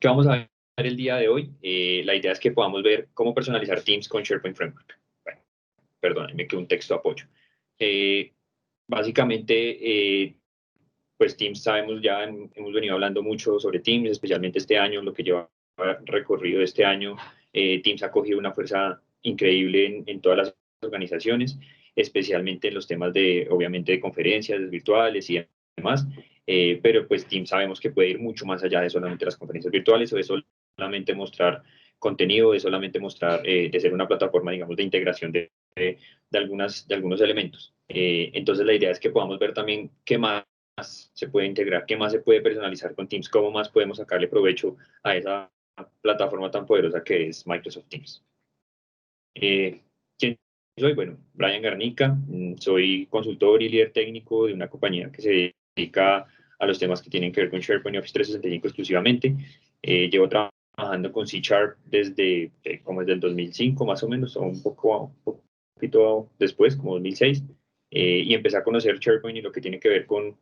¿Qué vamos a ver el día de hoy? La idea es que podamos ver cómo personalizar Teams con SharePoint Framework. Bueno, perdón, me quedó un texto de apoyo. Básicamente, pues Teams sabemos ya, hemos venido hablando mucho sobre Teams, especialmente este año, lo que lleva recorrido este año. Teams ha cogido una fuerza increíble en todas las organizaciones, especialmente en los temas de, obviamente, de conferencias virtuales y demás. Pero pues Teams sabemos que puede ir mucho más allá de solamente las conferencias virtuales o de solamente mostrar contenido, de solamente mostrar, de ser una plataforma, digamos, de integración de algunos elementos. Entonces la idea es que podamos ver también qué más se puede integrar, qué más se puede personalizar con Teams, cómo más podemos sacarle provecho a esa plataforma tan poderosa que es Microsoft Teams. ¿Quién soy? Bueno, Brian Garnica, soy consultor y líder técnico de una compañía que se dedica a los temas que tienen que ver con SharePoint y Office 365 exclusivamente. Llevo trabajando con C# desde como desde el 2005 más o menos, o un poquito después, como 2006, y empecé a conocer SharePoint y lo que tiene que ver con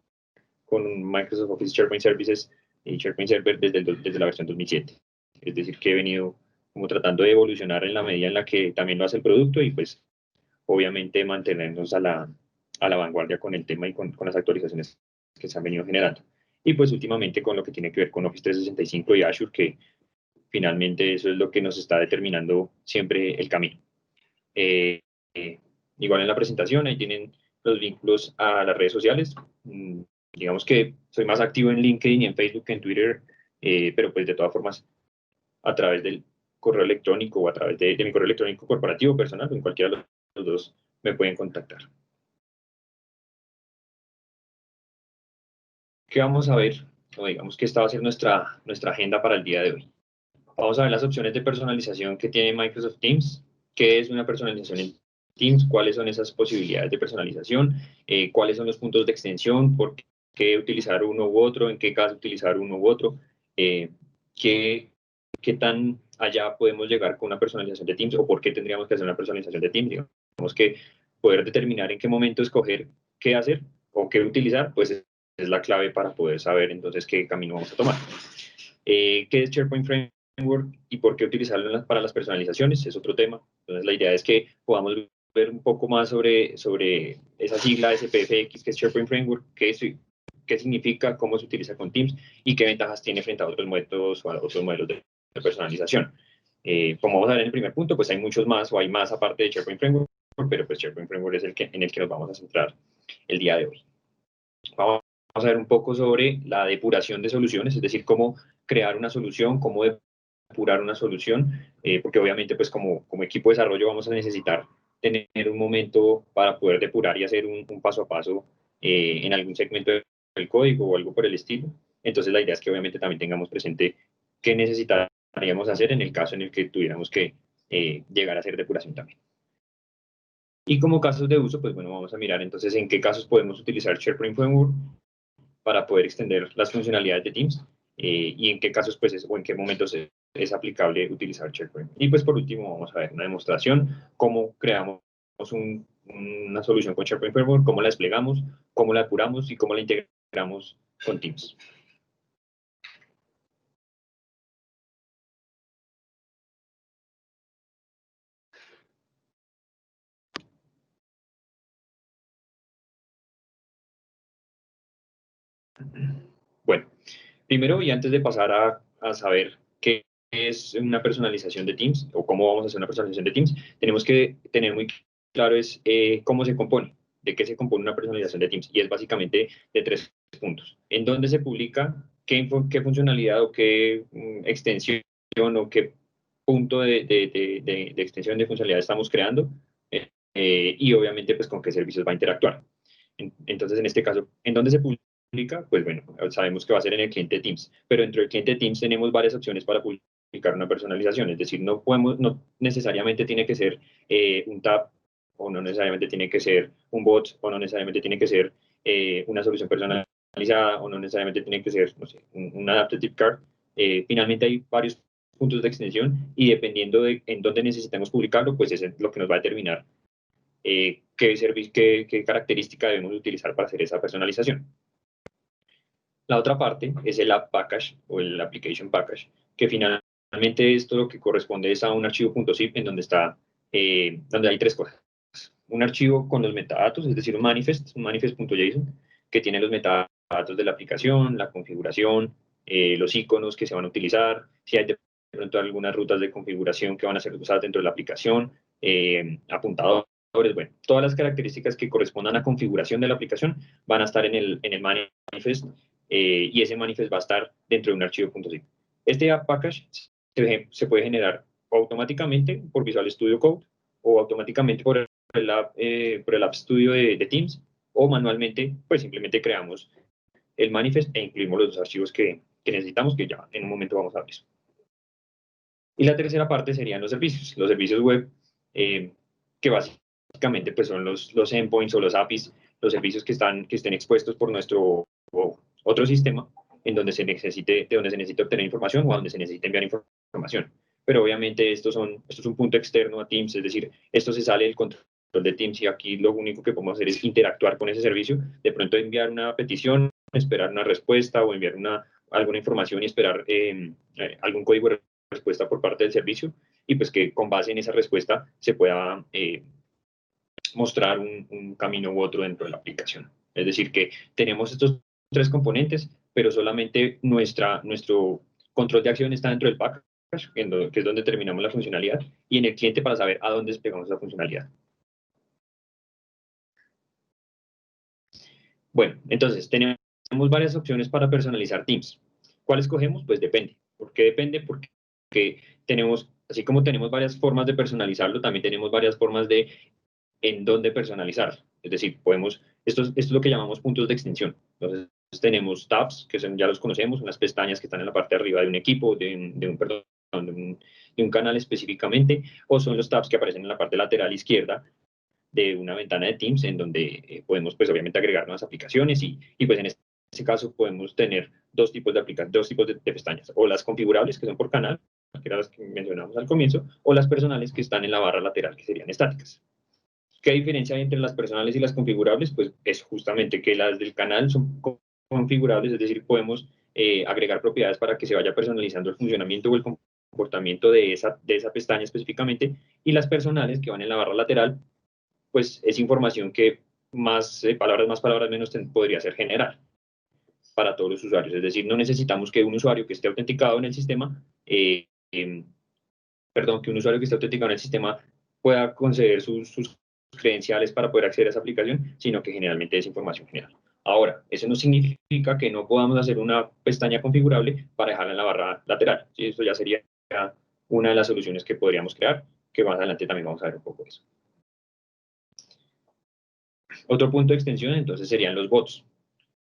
Microsoft Office SharePoint Services y SharePoint Server desde la versión 2007. Es decir, que he venido como tratando de evolucionar en la medida en la que también lo hace el producto y pues obviamente mantenernos a la vanguardia con el tema y con las actualizaciones que se han venido generando. Y pues últimamente con lo que tiene que ver con Office 365 y Azure, que finalmente eso es lo que nos está determinando siempre el camino. Eh, eh, Igual en la presentación, ahí tienen los vínculos a las redes sociales. Digamos que soy más activo en LinkedIn y en Facebook que en Twitter, pero pues de todas formas a través del correo electrónico o a través de mi correo electrónico corporativo personal, en cualquiera de los dos me pueden contactar. ¿Qué vamos a ver? O digamos que esta va a ser nuestra agenda para el día de hoy. Vamos a ver las opciones de personalización que tiene Microsoft Teams. ¿Qué es una personalización en Teams? ¿Cuáles son esas posibilidades de personalización? ¿Cuáles son los puntos de extensión? ¿Por qué utilizar uno u otro? ¿En qué caso utilizar uno u otro? ¿Qué, ¿Qué tan allá podemos llegar con una personalización de Teams o por qué tendríamos que hacer una personalización de Teams? Digamos que poder determinar en qué momento escoger qué hacer o qué utilizar, pues es la clave para poder saber entonces qué camino vamos a tomar. ¿Qué es SharePoint Framework y por qué utilizarlo para las personalizaciones? Es otro tema. Entonces la idea es que podamos ver un poco más sobre esa sigla SPFX que es SharePoint Framework, qué significa, cómo se utiliza con Teams y qué ventajas tiene frente a otros métodos o a otros modelos de personalización. Como vamos a ver en el primer punto, pues hay muchos más o hay más aparte de SharePoint Framework, pero pues SharePoint Framework es en el que nos vamos a centrar el día de hoy. Vamos a ver un poco sobre la depuración de soluciones, es decir, cómo crear una solución, cómo depurar una solución, porque obviamente pues como equipo de desarrollo vamos a necesitar tener un momento para poder depurar y hacer un paso a paso en algún segmento del código o algo por el estilo. Entonces la idea es que obviamente también tengamos presente qué necesitaríamos hacer en el caso en el que tuviéramos que llegar a hacer depuración también. Y como casos de uso, pues bueno, vamos a mirar entonces en qué casos podemos utilizar SharePoint Framework para poder extender las funcionalidades de Teams y en qué casos pues o en qué momentos es aplicable utilizar SharePoint. Y pues por último vamos a ver una demostración, cómo creamos una solución con SharePoint Framework, cómo la desplegamos, cómo la depuramos y cómo la integramos con Teams. Bueno, primero y antes de pasar a saber qué es una personalización de Teams o cómo vamos a hacer una personalización de Teams, tenemos que tener muy claro es cómo se compone, de qué se compone una personalización de Teams y es básicamente de 3 puntos. En dónde se publica, qué funcionalidad o qué extensión o qué punto de extensión de funcionalidad estamos creando y obviamente pues con qué servicios va a interactuar. Entonces, en este caso, ¿en dónde se publica? Pues bueno, sabemos que va a ser en el cliente Teams, pero dentro del cliente Teams tenemos varias opciones para publicar una personalización, es decir, no necesariamente tiene que ser un tab, o no necesariamente tiene que ser un bot, o no necesariamente tiene que ser una solución personalizada, o no necesariamente tiene que ser, no sé, un adaptive card. Finalmente hay varios puntos de extensión y dependiendo de en dónde necesitamos publicarlo, pues es lo que nos va a determinar qué característica debemos utilizar para hacer esa personalización. La otra parte es el App Package o el Application Package, que finalmente esto lo que corresponde es a un archivo .zip en donde donde hay tres cosas. Un archivo con los metadatos, es decir, un manifest.json, que tiene los metadatos de la aplicación, la configuración, los iconos que se van a utilizar, si hay de pronto algunas rutas de configuración que van a ser usadas dentro de la aplicación, apuntadores, bueno, todas las características que correspondan a configuración de la aplicación van a estar en el manifest, y ese manifest va a estar dentro de un archivo .zip. Este app package se puede generar automáticamente por Visual Studio Code o automáticamente por el App Studio de Teams, o manualmente, pues simplemente creamos el manifest e incluimos los dos archivos que necesitamos, que ya en un momento vamos a ver eso. Y la tercera parte serían los servicios web, que básicamente pues son los endpoints o los APIs, los servicios que estén expuestos por nuestro otro sistema, en donde se necesite obtener información o a donde se necesite enviar información. Pero obviamente esto es un punto externo a Teams, es decir, esto se sale del control de Teams, y aquí lo único que podemos hacer es interactuar con ese servicio, de pronto enviar una petición, esperar una respuesta, o enviar alguna información y esperar algún código de respuesta por parte del servicio, y pues que con base en esa respuesta se pueda mostrar un camino u otro dentro de la aplicación. Es decir, que tenemos estos tres componentes, pero solamente nuestro control de acción está dentro del package, que es donde terminamos la funcionalidad, y en el cliente para saber a dónde desplegamos la funcionalidad. Bueno, entonces tenemos varias opciones para personalizar Teams. ¿Cuál escogemos? Pues depende. ¿Por qué depende? Porque tenemos, así como tenemos varias formas de personalizarlo, también tenemos varias formas de en dónde personalizarlo. Es decir, esto es lo que llamamos puntos de extensión. Entonces, tenemos tabs, que ya los conocemos, unas pestañas que están en la parte de arriba de un equipo, de un canal específicamente, o son los tabs que aparecen en la parte lateral izquierda de una ventana de Teams, en donde podemos, pues, obviamente agregar nuevas aplicaciones, y pues en este caso podemos tener dos tipos de pestañas, o las configurables, que son por canal, que eran las que mencionamos al comienzo, o las personales, que están en la barra lateral, que serían estáticas. ¿Qué diferencia hay entre las personales y las configurables? Pues es justamente que las del canal son configurables, es decir, podemos agregar propiedades para que se vaya personalizando el funcionamiento o el comportamiento de esa pestaña específicamente, y las personales, que van en la barra lateral, pues es información que más palabras menos podría ser general para todos los usuarios. Es decir, no necesitamos que un usuario que esté autenticado en el sistema, que un usuario que esté autenticado en el sistema pueda conceder sus credenciales para poder acceder a esa aplicación, sino que generalmente es información general. Ahora, eso no significa que no podamos hacer una pestaña configurable para dejarla en la barra lateral. ¿Sí? Eso ya sería una de las soluciones que podríamos crear, que más adelante también vamos a ver un poco de eso. Otro punto de extensión entonces serían los bots,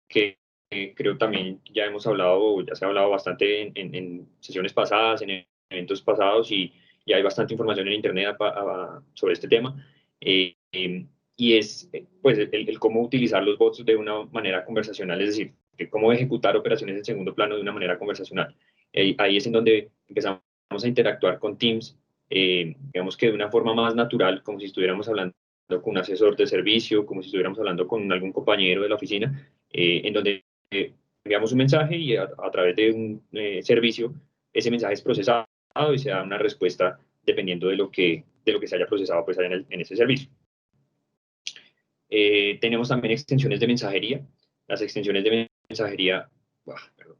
que creo también ya se ha hablado bastante en sesiones pasadas, en eventos pasados, y hay bastante información en internet sobre este tema. Y es pues el cómo utilizar los bots de una manera conversacional, es decir, que cómo ejecutar operaciones en segundo plano de una manera conversacional. Ahí es en donde empezamos a interactuar con Teams, digamos que de una forma más natural, como si estuviéramos hablando con un asesor de servicio, como si estuviéramos hablando con algún compañero de la oficina, en donde enviamos un mensaje, y a través de un servicio ese mensaje es procesado y se da una respuesta dependiendo de lo que se haya procesado pues en ese servicio. Tenemos también extensiones de mensajería. Las extensiones de mensajería, perdón,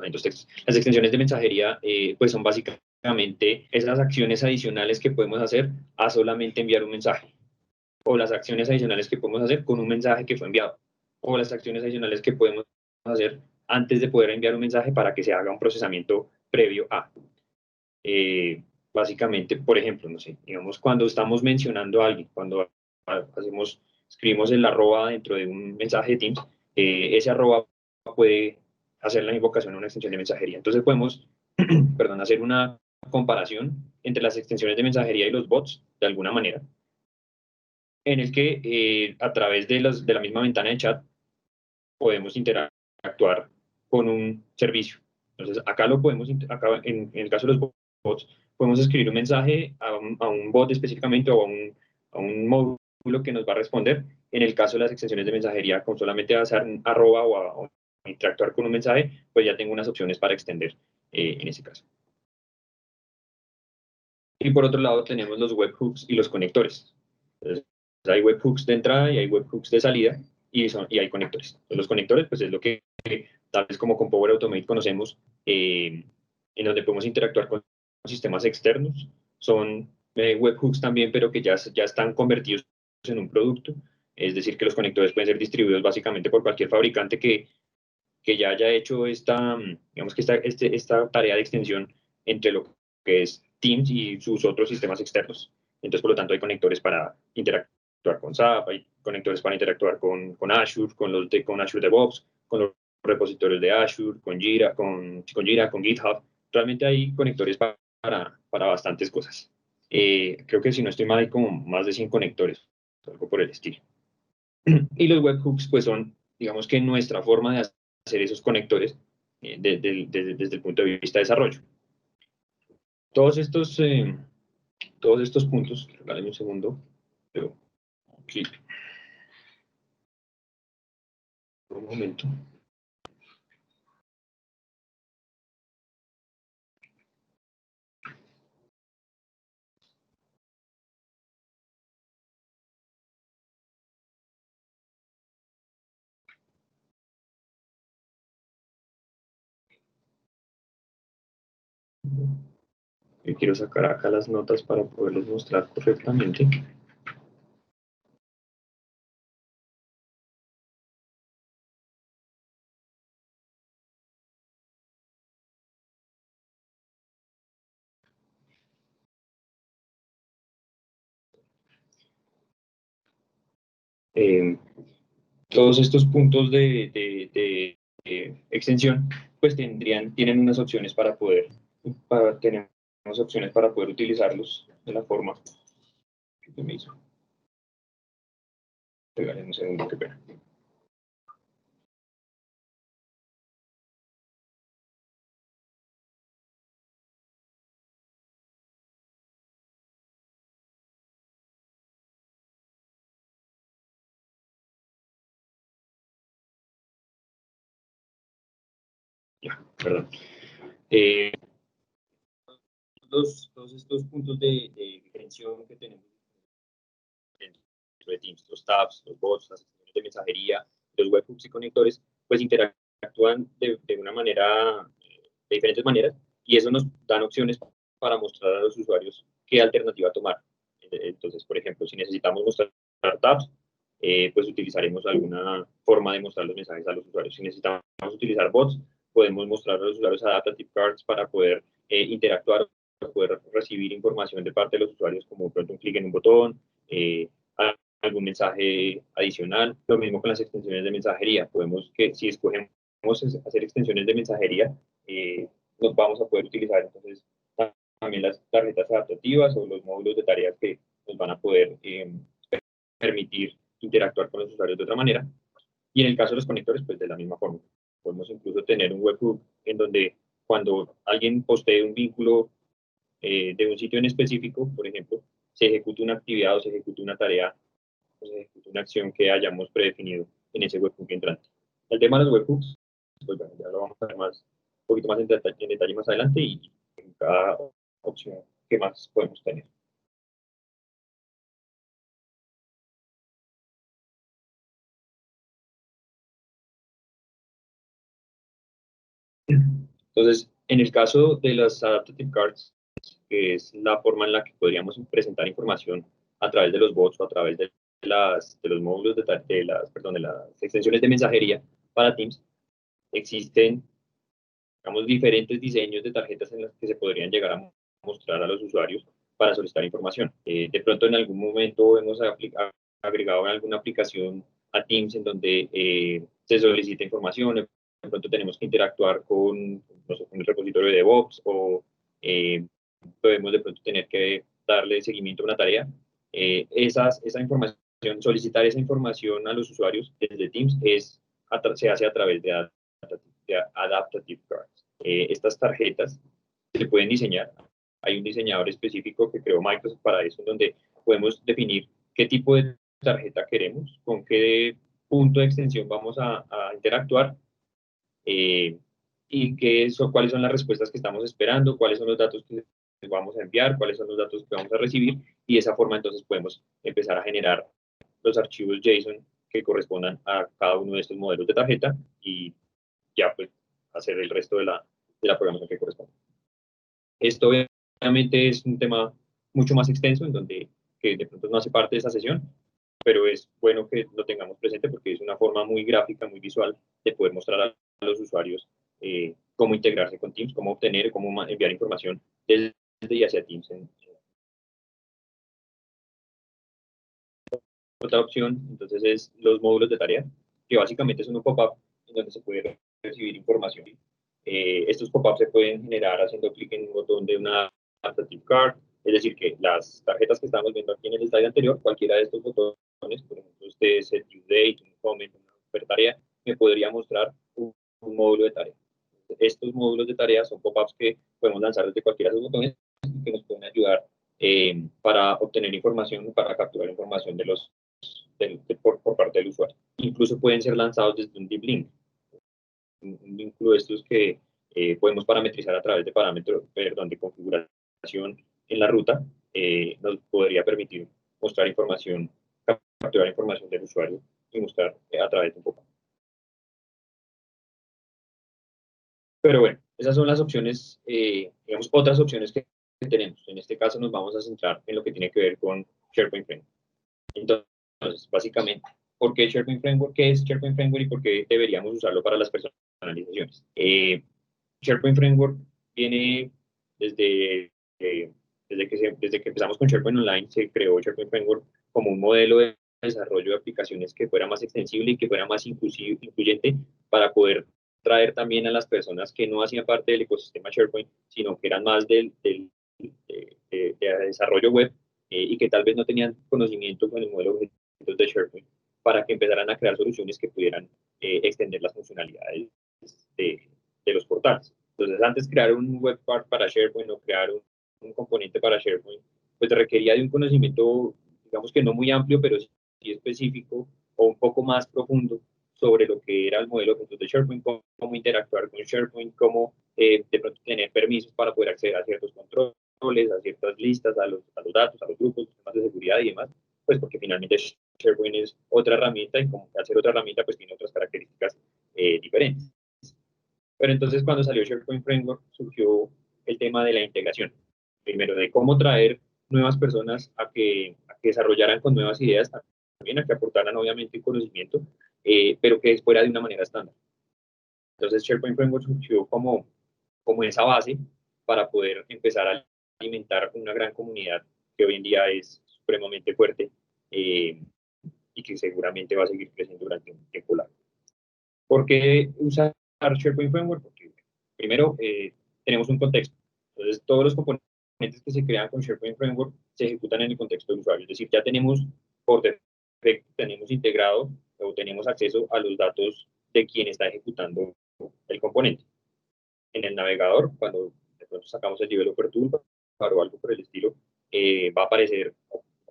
en dos textos. Las extensiones de mensajería pues son básicamente esas acciones adicionales que podemos hacer a solamente enviar un mensaje, o las acciones adicionales que podemos hacer con un mensaje que fue enviado, o las acciones adicionales que podemos hacer antes de poder enviar un mensaje para que se haga un procesamiento previo a. Básicamente, por ejemplo, no sé, digamos, cuando estamos mencionando a alguien, cuando escribimos el arroba dentro de un mensaje de Teams, ese arroba puede hacer la invocación a una extensión de mensajería. Entonces podemos, hacer una comparación entre las extensiones de mensajería y los bots, de alguna manera, en el que a través de la misma ventana de chat podemos interactuar con un servicio. Entonces, acá en el caso de los bots, podemos escribir un mensaje a un bot específicamente, o a un módulo que nos va a responder. En el caso de las extensiones de mensajería, con solamente hacer un arroba o interactuar con un mensaje, pues ya tengo unas opciones para extender en ese caso. Y por otro lado tenemos los webhooks y los conectores. Entonces, hay webhooks de entrada y hay webhooks de salida y hay conectores. Entonces, los conectores pues es lo que tal vez como con Power Automate conocemos, en donde podemos interactuar con sistemas externos. Son webhooks también, pero que ya están convertidos en un producto. Es decir, que los conectores pueden ser distribuidos básicamente por cualquier fabricante que ya haya hecho digamos que esta tarea de extensión entre lo que es Teams y sus otros sistemas externos. Entonces, por lo tanto, hay conectores para interactuar con SAP, hay conectores para interactuar con Azure, con Azure DevOps, con los repositorios de Azure, con GitHub. Realmente hay conectores para bastantes cosas. Creo que si no estoy mal, hay como más de 100 conectores, algo por el estilo. Y los webhooks, pues son, digamos que nuestra forma de hacer esos conectores desde el punto de vista de desarrollo. Todos estos puntos, regálame un segundo, pero aquí, un momento. Yo quiero sacar acá las notas para poderles mostrar correctamente. Eh, Todos estos puntos de extensión, pues tienen unas opciones tenemos opciones para poder utilizarlos de la forma que me hizo. Regálame un segundo, qué pena. Ya, perdón. Eh, todos estos puntos de extensión que tenemos dentro de Teams, los tabs, los bots, las secciones de mensajería, los webhooks y conectores, pues interactúan de una manera, de diferentes maneras, y eso nos dan opciones para mostrar a los usuarios qué alternativa tomar. Entonces, por ejemplo, si necesitamos mostrar tabs, pues utilizaremos alguna forma de mostrar los mensajes a los usuarios. Si necesitamos utilizar bots, podemos mostrar a los usuarios adaptative cards para poder interactuar, para poder recibir información de parte de los usuarios, como pronto un clic en un botón, eh, algún mensaje adicional. Lo mismo con las extensiones de mensajería. Si escogemos hacer extensiones de mensajería, nos vamos a poder utilizar entonces también las tarjetas adaptativas o los módulos de tareas que nos van a poder permitir interactuar con los usuarios de otra manera. Y en el caso de los conectores, pues de la misma forma. Podemos incluso tener un webhook en donde cuando alguien postee un vínculo de un sitio en específico, por ejemplo, se ejecute una actividad o se ejecute una tarea o se ejecute una acción que hayamos predefinido en ese webhook entrante. El tema de los webhooks, pues bueno, ya lo vamos a ver un poquito más en detalle más adelante y en cada opción que más podemos tener. Entonces, en el caso de las Adaptative Cards, que es la forma en la que podríamos presentar información a través de los bots o a través de los módulos de las extensiones de mensajería para Teams, existen, digamos, diferentes diseños de tarjetas en las que se podrían llegar a mostrar a los usuarios para solicitar información. De pronto, en algún momento hemos agregado en alguna aplicación a Teams en donde se solicita información, de pronto tenemos que interactuar con, no sé, con el repositorio de DevOps o podemos de pronto tener que darle seguimiento a una tarea. Esa información, solicitar esa información a los usuarios desde Teams se hace a través de Adaptative Cards. Estas tarjetas se pueden diseñar. Hay un diseñador específico que creó Microsoft para eso, en donde podemos definir qué tipo de tarjeta queremos, con qué punto de extensión vamos a interactuar y cuáles son las respuestas que estamos esperando, cuáles son los datos que vamos a enviar, cuáles son los datos que vamos a recibir, y de esa forma entonces podemos empezar a generar los archivos JSON que correspondan a cada uno de estos modelos de tarjeta y ya pues hacer el resto de la programación que corresponde. Esto obviamente es un tema mucho más extenso en donde que de pronto no hace parte de esta sesión, pero es bueno que lo tengamos presente porque es una forma muy gráfica, muy visual de poder mostrar a los usuarios cómo integrarse con Teams, cómo obtener, cómo enviar información desde y hacia Teams. Otra opción, entonces, es los módulos de tarea, que básicamente son un pop-up en donde se puede recibir información. Estos pop-ups se pueden generar haciendo clic en un botón de una adaptive card, es decir, que las tarjetas que estamos viendo aquí en el slide anterior, cualquiera de estos botones, por ejemplo, este set due date, un comment, una super tarea, me podría mostrar un módulo de tarea. Estos módulos de tarea son pop-ups que podemos lanzar desde cualquiera de esos botones y que nos pueden ayudar para obtener información, para capturar información por parte del usuario. Incluso pueden ser lanzados desde un deep link, un vínculo de estos que podemos parametrizar a través de parámetros, de configuración en la ruta, nos podría permitir mostrar información, capturar información del usuario y mostrar a través de un poco. Pero bueno, esas son las opciones, digamos, otras opciones que tenemos. En este caso nos vamos a centrar en lo que tiene que ver con SharePoint Framework. Entonces, básicamente, ¿por qué SharePoint Framework? ¿Qué es SharePoint Framework y por qué deberíamos usarlo para las personalizaciones? SharePoint Framework viene desde, desde que empezamos con SharePoint Online, se creó SharePoint Framework como un modelo de desarrollo de aplicaciones que fuera más extensible y que fuera más incluyente para poder traer también a las personas que no hacían parte del ecosistema SharePoint, sino que eran más de desarrollo web y que tal vez no tenían conocimiento con el modelo de objetos de SharePoint para que empezaran a crear soluciones que pudieran extender las funcionalidades de los portales. Entonces, antes crear un web part para SharePoint o crear un componente para SharePoint, pues requería de un conocimiento, digamos que no muy amplio, pero sí específico o un poco más profundo sobre lo que era el modelo de objetos de SharePoint, cómo interactuar con SharePoint, cómo de pronto tener permisos para poder acceder a ciertos controles, a ciertas listas, a los datos, a los grupos, temas de seguridad y demás, pues porque finalmente SharePoint es otra herramienta y como al ser otra herramienta, pues tiene otras características diferentes. Pero entonces cuando salió SharePoint Framework surgió el tema de la integración. Primero, de cómo traer nuevas personas a que desarrollaran con nuevas ideas, también a que aportaran obviamente conocimiento, pero que fuera de una manera estándar. Entonces SharePoint Framework surgió como esa base para poder empezar a alimentar una gran comunidad que hoy en día es supremamente fuerte y que seguramente va a seguir creciendo durante un tiempo largo. ¿Por qué usar SharePoint Framework? Porque primero tenemos un contexto. Entonces todos los componentes que se crean con SharePoint Framework se ejecutan en el contexto del usuario. Es decir, ya tenemos por defecto, tenemos integrado o tenemos acceso a los datos de quien está ejecutando el componente. En el navegador, cuando de pronto sacamos el developer toolbar o algo por el estilo, va a aparecer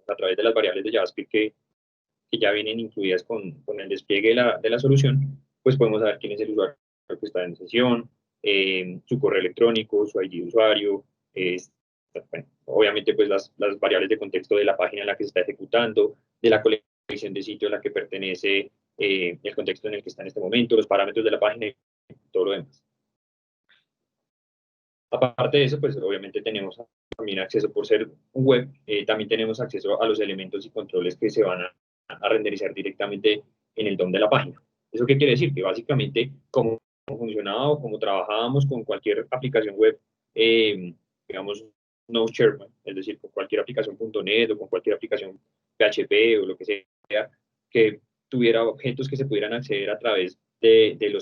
a través de las variables de JavaScript que ya vienen incluidas con el despliegue de la solución, pues podemos saber quién es el usuario que está en sesión, su correo electrónico, su ID de usuario, bueno, obviamente pues las variables de contexto de la página en la que se está ejecutando, de la colección de sitio a la que pertenece el contexto en el que está en este momento, los parámetros de la página y todo lo demás. Aparte de eso, pues obviamente tenemos también acceso por ser un web, también tenemos acceso a los elementos y controles que se van a renderizar directamente en el DOM de la página. ¿Eso qué quiere decir? Que básicamente como funcionaba o como trabajábamos con cualquier aplicación web, digamos, no SharePoint, es decir, con cualquier aplicación .NET o con cualquier aplicación PHP o lo que sea, que tuviera objetos que se pudieran acceder a través del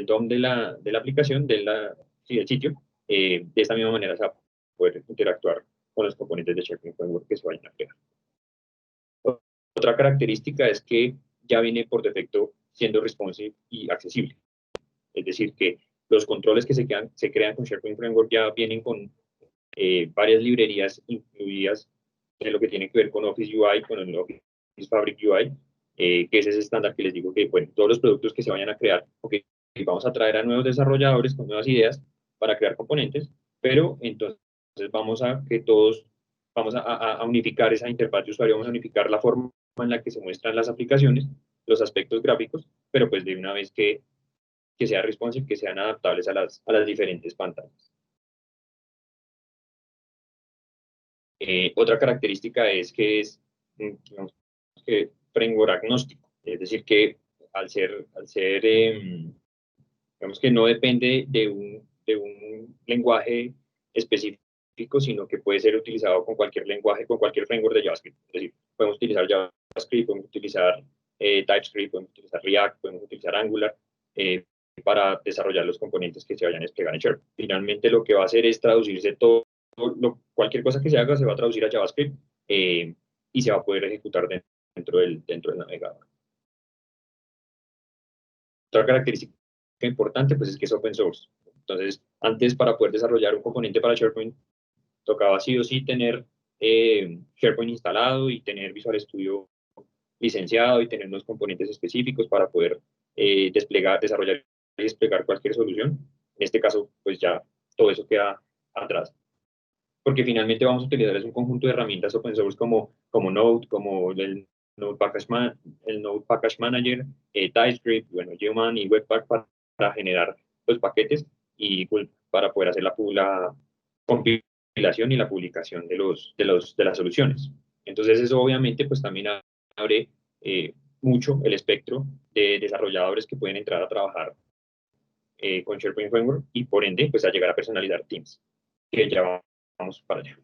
DOM de la aplicación, del sitio, de esta misma manera se va a poder interactuar con los componentes de SharePoint Framework que se vayan a crear. Otra característica es que ya viene por defecto siendo responsive y accesible. Es decir, que los controles que se crean con SharePoint Framework ya vienen con varias librerías incluidas en lo que tiene que ver con Office UI, con el Office Fabric UI, que es ese estándar que les digo que, bueno, todos los productos que se vayan a crear, okay, vamos a traer a nuevos desarrolladores con nuevas ideas para crear componentes, pero entonces vamos a que todos, vamos a unificar esa interfaz de usuario, vamos a unificar la forma en la que se muestran las aplicaciones, los aspectos gráficos, pero pues de una vez que sea responsive, que sean adaptables a las diferentes pantallas. Otra característica es que es digamos, que framework agnóstico, es decir, que al ser digamos que no depende de un lenguaje específico, sino que puede ser utilizado con cualquier lenguaje, con cualquier framework de JavaScript. Es decir, podemos utilizar JavaScript, podemos utilizar TypeScript, podemos utilizar React, podemos utilizar Angular para desarrollar los componentes que se vayan a desplegar en SharePoint. Finalmente, lo que va a hacer es traducirse todo, cualquier cosa que se haga se va a traducir a JavaScript y se va a poder ejecutar dentro del navegador. Otra característica importante pues es que es open source. Entonces, antes para poder desarrollar un componente para SharePoint, tocaba sí o sí tener SharePoint instalado y tener Visual Studio licenciado y tener unos componentes específicos para poder desplegar, desarrollar y desplegar cualquier solución. En este caso, pues ya todo eso queda atrás. Porque finalmente vamos a utilizar un conjunto de herramientas open source como Node, como el Node Package Manager, TypeScript, bueno, Geoman y Webpack para generar los paquetes y para poder hacer la compilación y la publicación de las soluciones. Entonces eso obviamente pues también abre mucho el espectro de desarrolladores que pueden entrar a trabajar con SharePoint Framework y por ende pues a llegar a personalizar teams, que ya vamos para allá.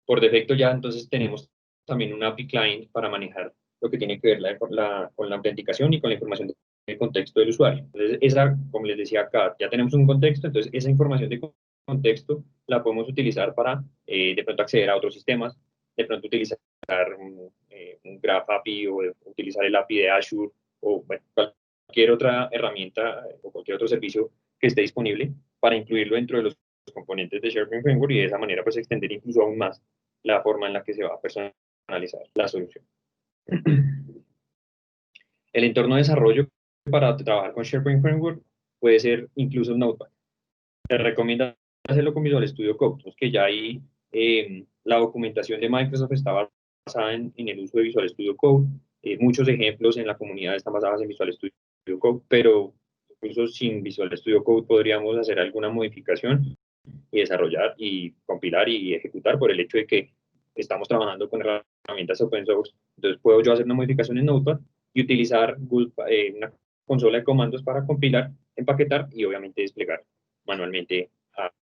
Por defecto ya entonces tenemos también un API Client para manejar lo que tiene que ver con la autenticación y con la información del contexto del usuario. Entonces, esa, como les decía acá, ya tenemos un contexto, entonces esa información de contexto la podemos utilizar para de pronto acceder a otros sistemas, de pronto utilizar un Graph API o utilizar el API de Azure o bueno, cualquier otra herramienta o cualquier otro servicio que esté disponible para incluirlo dentro de los componentes de SharePoint Framework y de esa manera pues extender incluso aún más la forma en la que se va a personalizar la solución. El entorno de desarrollo para trabajar con SharePoint Framework puede ser incluso Notepad. Te recomiendo hacerlo con Visual Studio Code, que ya ahí la documentación de Microsoft está basada en el uso de Visual Studio Code. Muchos ejemplos en la comunidad están basados en Visual Studio Code, pero incluso sin Visual Studio Code podríamos hacer alguna modificación y desarrollar y compilar y ejecutar por el hecho de que estamos trabajando con herramientas open source. Entonces puedo yo hacer una modificación en Notepad y utilizar una consola de comandos para compilar, empaquetar y obviamente desplegar manualmente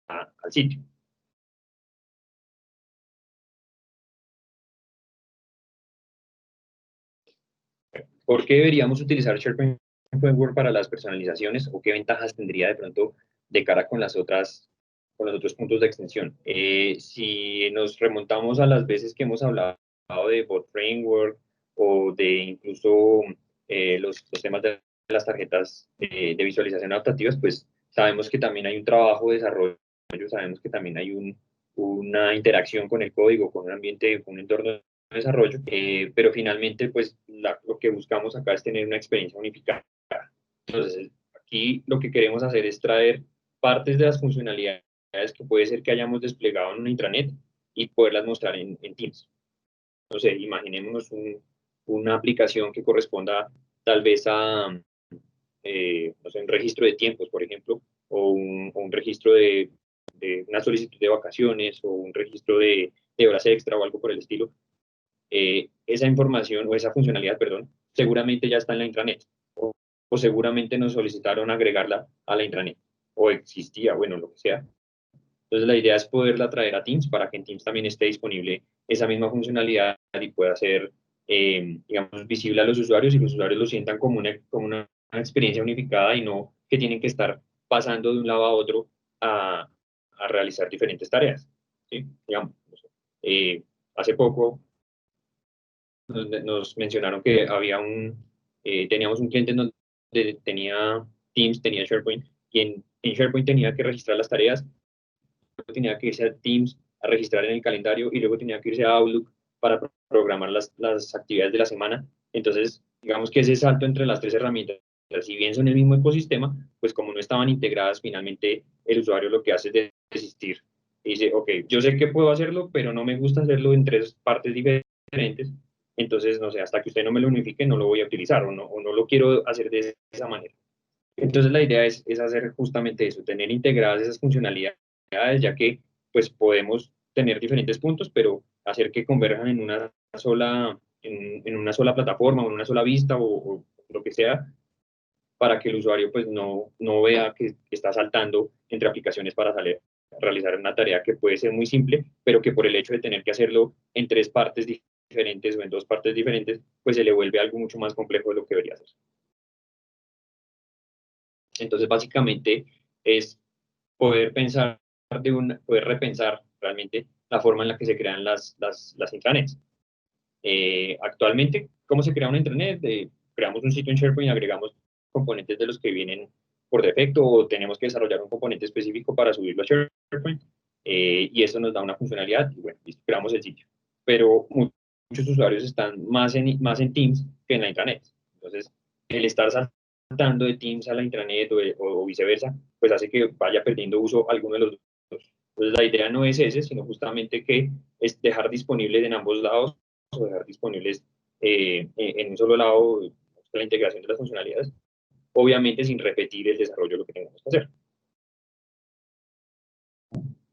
al sitio. ¿Por qué deberíamos utilizar SharePoint Framework para las personalizaciones o qué ventajas tendría de pronto de cara con con los otros puntos de extensión? Si nos remontamos a las veces que hemos hablado de Bot Framework o de incluso los temas de las tarjetas de visualización adaptativas, pues sabemos que también hay un trabajo de desarrollo, sabemos que también hay una interacción con el código, con un ambiente, con un entorno de desarrollo, pero finalmente pues lo que buscamos acá es tener una experiencia unificada. Entonces, aquí lo que queremos hacer es traer partes de las funcionalidades que puede ser que hayamos desplegado en una intranet y poderlas mostrar en Teams. No sé, imaginémonos una aplicación que corresponda tal vez a no sé, un registro de tiempos, por ejemplo, o un registro de una solicitud de vacaciones o un registro de horas extra o algo por el estilo. Esa información o esa funcionalidad, perdón, seguramente ya está en la intranet o seguramente nos solicitaron agregarla a la intranet o existía, bueno, lo que sea. Entonces la idea es poderla traer a Teams para que en Teams también esté disponible esa misma funcionalidad y pueda ser, digamos, visible a los usuarios y los usuarios lo sientan como una experiencia unificada y no que tienen que estar pasando de un lado a otro a realizar diferentes tareas. ¿Sí? Digamos, hace poco nos mencionaron que teníamos un cliente en donde tenía Teams, tenía SharePoint, y en SharePoint tenía que registrar las tareas, luego tenía que irse a Teams a registrar en el calendario y luego tenía que irse a Outlook para programar las actividades de la semana. Entonces, digamos que ese salto entre las tres herramientas, si bien son el mismo ecosistema, pues como no estaban integradas, finalmente el usuario lo que hace es desistir. Y dice, ok, yo sé que puedo hacerlo, pero no me gusta hacerlo en 3 partes diferentes, entonces, no sé, hasta que usted no me lo unifique, no lo voy a utilizar o no lo quiero hacer de esa manera. Entonces, la idea es hacer justamente eso, tener integradas esas funcionalidades, ya que pues podemos tener diferentes puntos, pero hacer que converjan en una sola plataforma o en una sola vista o lo que sea, para que el usuario pues no vea que está saltando entre aplicaciones para realizar una tarea que puede ser muy simple, pero que por el hecho de tener que hacerlo en 3 partes diferentes o en 2 partes diferentes, pues se le vuelve algo mucho más complejo de lo que debería ser. Entonces, básicamente es poder repensar realmente la forma en la que se crean las intranets. Actualmente, ¿cómo se crea una intranet? Creamos un sitio en SharePoint y agregamos componentes de los que vienen por defecto o tenemos que desarrollar un componente específico para subirlo a SharePoint y eso nos da una funcionalidad y bueno, listo, creamos el sitio. Pero muchos usuarios están más en Teams que en la intranet. Entonces, el estar saltando de Teams a la intranet o viceversa, pues hace que vaya perdiendo uso alguno de los dos. Entonces, la idea no es ese, sino justamente que es dejar disponibles en ambos lados o dejar disponibles en un solo lado la integración de las funcionalidades, obviamente sin repetir el desarrollo de lo que tengamos que hacer.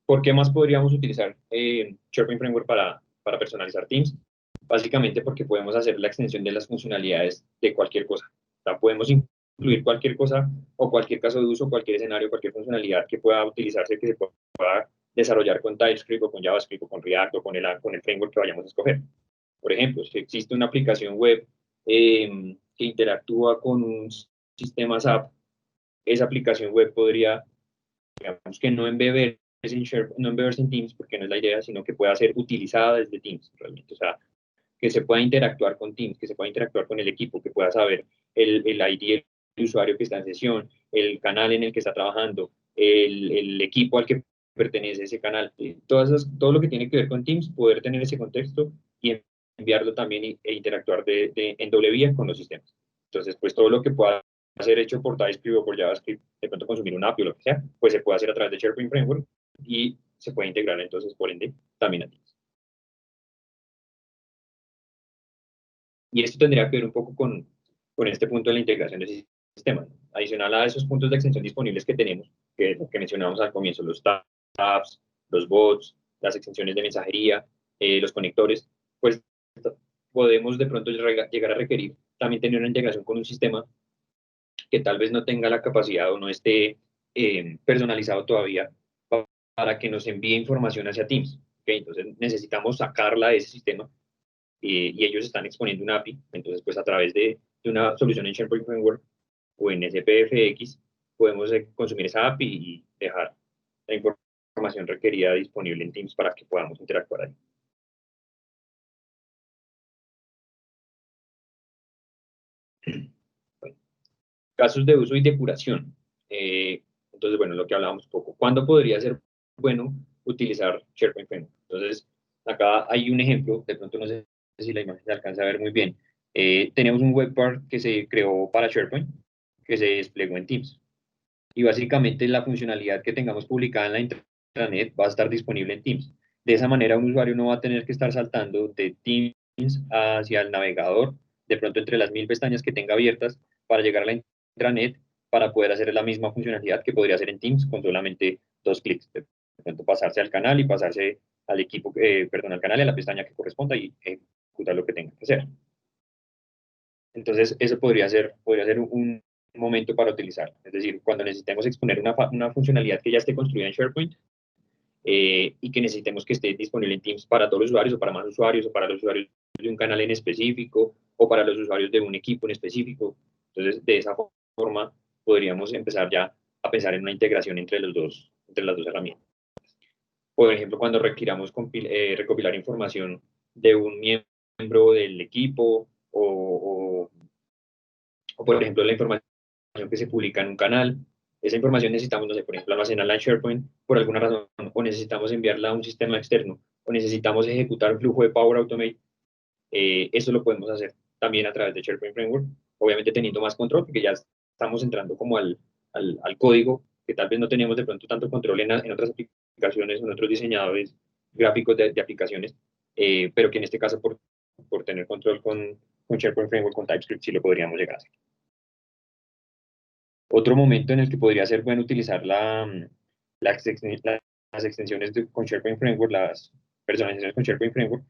¿Por qué más podríamos utilizar SharePoint Framework para personalizar Teams? Básicamente porque podemos hacer la extensión de las funcionalidades de cualquier cosa. O sea, podemos incluir cualquier cosa o cualquier caso de uso, cualquier escenario, cualquier funcionalidad que pueda utilizarse, que se pueda desarrollar con TypeScript o con JavaScript o con React o con el framework que vayamos a escoger. Por ejemplo, si existe una aplicación web que interactúa con un sistema SAP, esa aplicación web podría, digamos que no embeberse en Teams, porque no es la idea, sino que pueda ser utilizada desde Teams, realmente. O sea, que se pueda interactuar con Teams, que se pueda interactuar con el equipo, que pueda saber el ID del usuario que está en sesión, el canal en el que está trabajando, el equipo al que pertenece ese canal. Todo lo que tiene que ver con Teams, poder tener ese contexto y enviarlo también e interactuar en doble vía con los sistemas. Entonces, pues todo lo que pueda ser hecho por TypeScript o por JavaScript, de pronto consumir una API o lo que sea, pues se puede hacer a través de SharePoint Framework y se puede integrar entonces, por ende, también a Teams. Y esto tendría que ver un poco con este punto de la integración del sistema. Adicional a esos puntos de extensión disponibles que tenemos, que es lo que mencionábamos al comienzo, los tabs, los bots, las extensiones de mensajería, los conectores, pues podemos de pronto llegar a requerir también tener una integración con un sistema que tal vez no tenga la capacidad o no esté personalizado todavía para que nos envíe información hacia Teams. ¿Okay? Entonces necesitamos sacarla de ese sistema y ellos están exponiendo una API. Entonces, pues a través de una solución en SharePoint Framework o en SPFX, podemos consumir esa API y dejar la información requerida disponible en Teams para que podamos interactuar ahí. Bueno, casos de uso y depuración. Entonces, bueno, lo que hablábamos un poco. ¿Cuándo podría ser bueno utilizar SharePoint Framework? Entonces, acá hay un ejemplo, de pronto no sé si la imagen se alcanza a ver muy bien. Tenemos un web part que se creó para SharePoint, que se desplegó en Teams. Y básicamente la funcionalidad que tengamos publicada en la intranet va a estar disponible en Teams. De esa manera, un usuario no va a tener que estar saltando de Teams hacia el navegador, de pronto entre las 1000 pestañas que tenga abiertas para llegar a la intranet para poder hacer la misma funcionalidad que podría hacer en Teams con solamente 2 clics. De pronto pasarse al canal y pasarse al equipo, perdón, al canal y a la pestaña que corresponda y ejecutar lo que tenga que hacer. Entonces, eso podría ser un momento para utilizar. Es decir, cuando necesitemos exponer una funcionalidad que ya esté construida en SharePoint y que necesitemos que esté disponible en Teams para todos los usuarios o para más usuarios o para los usuarios de un canal en específico o para los usuarios de un equipo en específico. Entonces, de esa forma, podríamos empezar ya a pensar en una integración entre las dos herramientas. Por ejemplo, cuando requiramos recopilar información de un miembro del equipo o por ejemplo, la información que se publica en un canal. Esa información necesitamos, no sé, por ejemplo, almacenarla en SharePoint por alguna razón, o necesitamos enviarla a un sistema externo, o necesitamos ejecutar un flujo de Power Automate. Eso lo podemos hacer también a través de SharePoint Framework, obviamente teniendo más control, porque ya estamos entrando como al código, que tal vez no teníamos de pronto tanto control en otras aplicaciones, son otros diseñadores gráficos de aplicaciones, pero que en este caso por tener control con SharePoint Framework, con TypeScript, sí lo podríamos llegar a hacer. Otro momento en el que podría ser bueno utilizar las extensiones con SharePoint Framework, las personalizaciones con SharePoint Framework,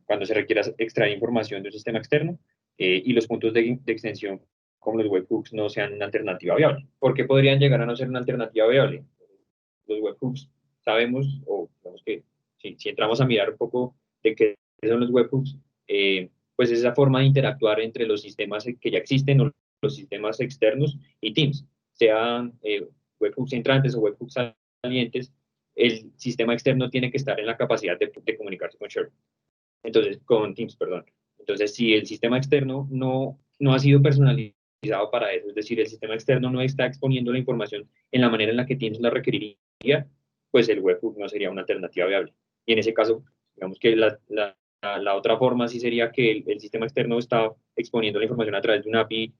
cuando se requiera extraer información de un sistema externo y los puntos de extensión como los webhooks no sean una alternativa viable. ¿Por qué podrían llegar a no ser una alternativa viable? Los webhooks sabemos, o digamos que si entramos a mirar un poco de qué son los webhooks, pues es esa forma de interactuar entre los sistemas que ya existen o los sistemas externos y Teams, sean webhooks entrantes o webhooks salientes, el sistema externo tiene que estar en la capacidad de comunicarse con SharePoint. Entonces, con Teams, perdón. Entonces, si el sistema externo no ha sido personalizado para eso, es decir, el sistema externo no está exponiendo la información en la manera en la que Teams la requeriría, pues el webhook no sería una alternativa viable. Y en ese caso, digamos que la otra forma sí sería que el sistema externo está exponiendo la información a través de un API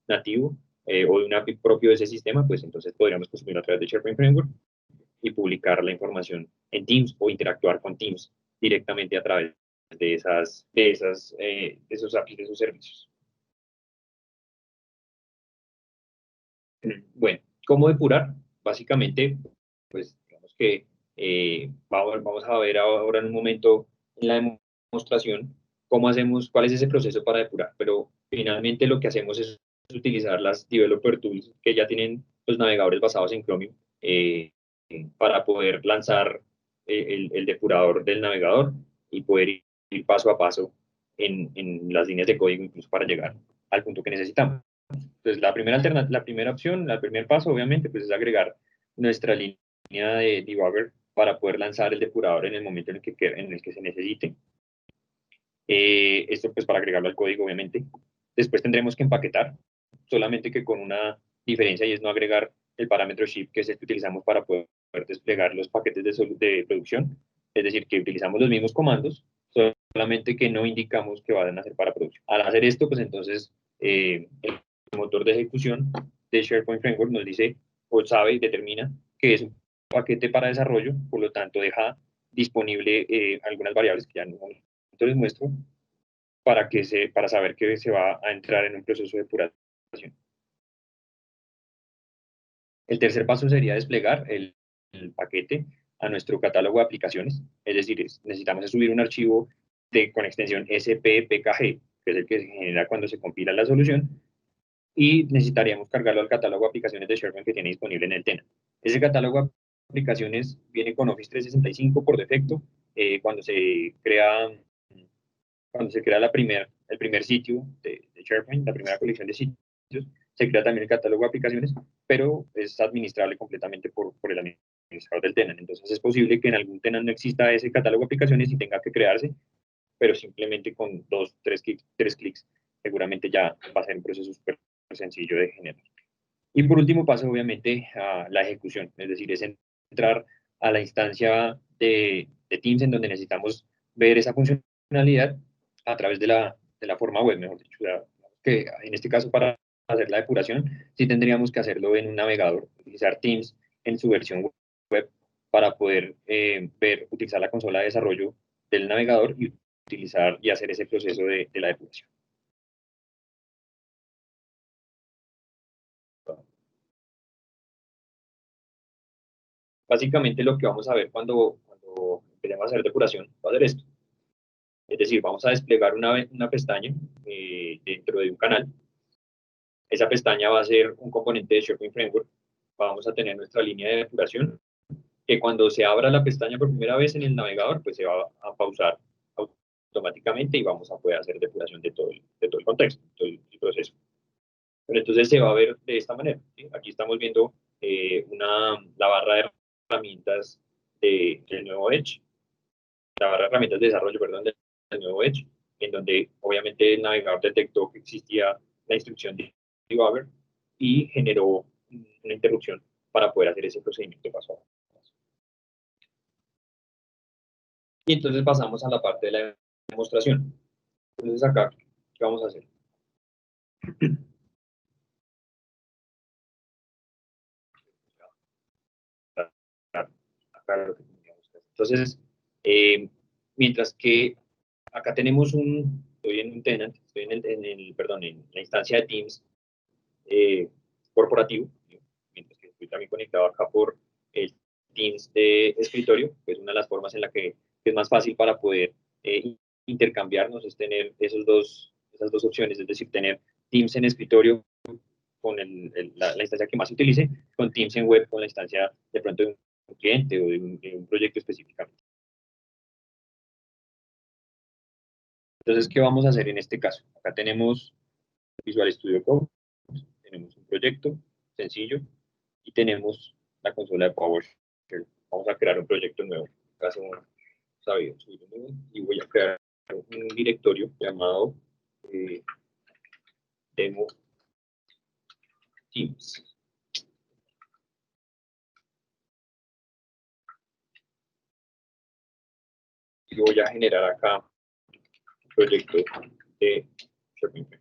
nativo o de un API propio de ese sistema, pues entonces podríamos consumirlo a través de SharePoint Framework y publicar la información en Teams o interactuar con Teams directamente a través de esos APIs, de esos servicios. Bueno, ¿cómo depurar? Básicamente, pues digamos que vamos a ver ahora en un momento en la demostración cómo hacemos, cuál es ese proceso para depurar, pero finalmente lo que hacemos es utilizar las developer tools que ya tienen los navegadores basados en Chromium para poder lanzar el depurador del navegador y poder ir paso a paso en las líneas de código, incluso para llegar al punto que necesitamos. Entonces, la primera opción, el primer paso, obviamente, pues es agregar nuestra línea de debugger para poder lanzar el depurador en el momento en el que se necesite. Esto pues para agregarlo al código, obviamente. Después tendremos que empaquetar, solamente que con una diferencia y es no agregar el parámetro ship, que es el que utilizamos para poder desplegar los paquetes de producción. Es decir, que utilizamos los mismos comandos, solamente que no indicamos que van a ser para producción. Al hacer esto, pues entonces el motor de ejecución de SharePoint Framework nos dice o sabe y determina que es un paquete para desarrollo, por lo tanto deja disponible algunas variables que ya no les muestro para saber que se va a entrar en un proceso de depuración. El tercer paso sería desplegar el paquete a nuestro catálogo de aplicaciones, es decir, necesitamos subir un archivo con extensión SPPKG, que es el que se genera cuando se compila la solución, y necesitaríamos cargarlo al catálogo de aplicaciones de SharePoint que tiene disponible en el tenant. Ese catálogo de aplicaciones viene con Office 365 por defecto. Cuando se crea el primer sitio de SharePoint, la primera colección de sitios, se crea también el catálogo de aplicaciones, pero es administrable completamente por el administrador del tenant. Entonces es posible que en algún tenant no exista ese catálogo de aplicaciones y tenga que crearse, pero simplemente con tres clics, seguramente ya va a ser un proceso súper sencillo de generar. Y por último paso, obviamente, a la ejecución, es decir, es entrar a la instancia de Teams en donde necesitamos ver esa funcionalidad a través de la forma web, mejor dicho. O sea, que en este caso, para hacer la depuración, sí tendríamos que hacerlo en un navegador, utilizar Teams en su versión web para poder utilizar la consola de desarrollo del navegador y utilizar y hacer ese proceso de la depuración. Básicamente lo que vamos a ver cuando empecemos a hacer depuración va a ser esto. Es decir, vamos a desplegar una pestaña dentro de un canal. Esa pestaña va a ser un componente de SharePoint Framework. Vamos a tener nuestra línea de depuración, que cuando se abra la pestaña por primera vez en el navegador, pues se va a pausar automáticamente y vamos a poder hacer depuración de todo el contexto, todo el proceso. Pero entonces se va a ver de esta manera, ¿sí? Aquí estamos viendo la barra de herramientas del nuevo Edge, la barra de herramientas de desarrollo, perdón, del nuevo Edge, en donde obviamente el navegador detectó que existía la instrucción de debugger y generó una interrupción para poder hacer ese procedimiento paso a paso. Y entonces pasamos a la parte de la demostración. Entonces acá, ¿qué vamos a hacer? acá lo que tendríamos que hacer. Entonces, mientras que acá tenemos estoy en un tenant, estoy perdón, en la instancia de Teams corporativo, mientras que estoy también conectado acá por el Teams de escritorio, pues una de las formas en la que es más fácil para poder intercambiarnos es tener esas dos opciones, es decir, tener Teams en escritorio con la instancia que más se utilice, con Teams en web con la instancia de pronto de un cliente o de un proyecto específicamente. Entonces, ¿qué vamos a hacer en este caso? Acá tenemos Visual Studio Code, tenemos un proyecto sencillo y tenemos la consola de PowerShell. Vamos a crear un proyecto nuevo. Caso sabido, y voy a crear un directorio llamado Demo Teams. Y voy a generar acá un proyecto de SharePoint.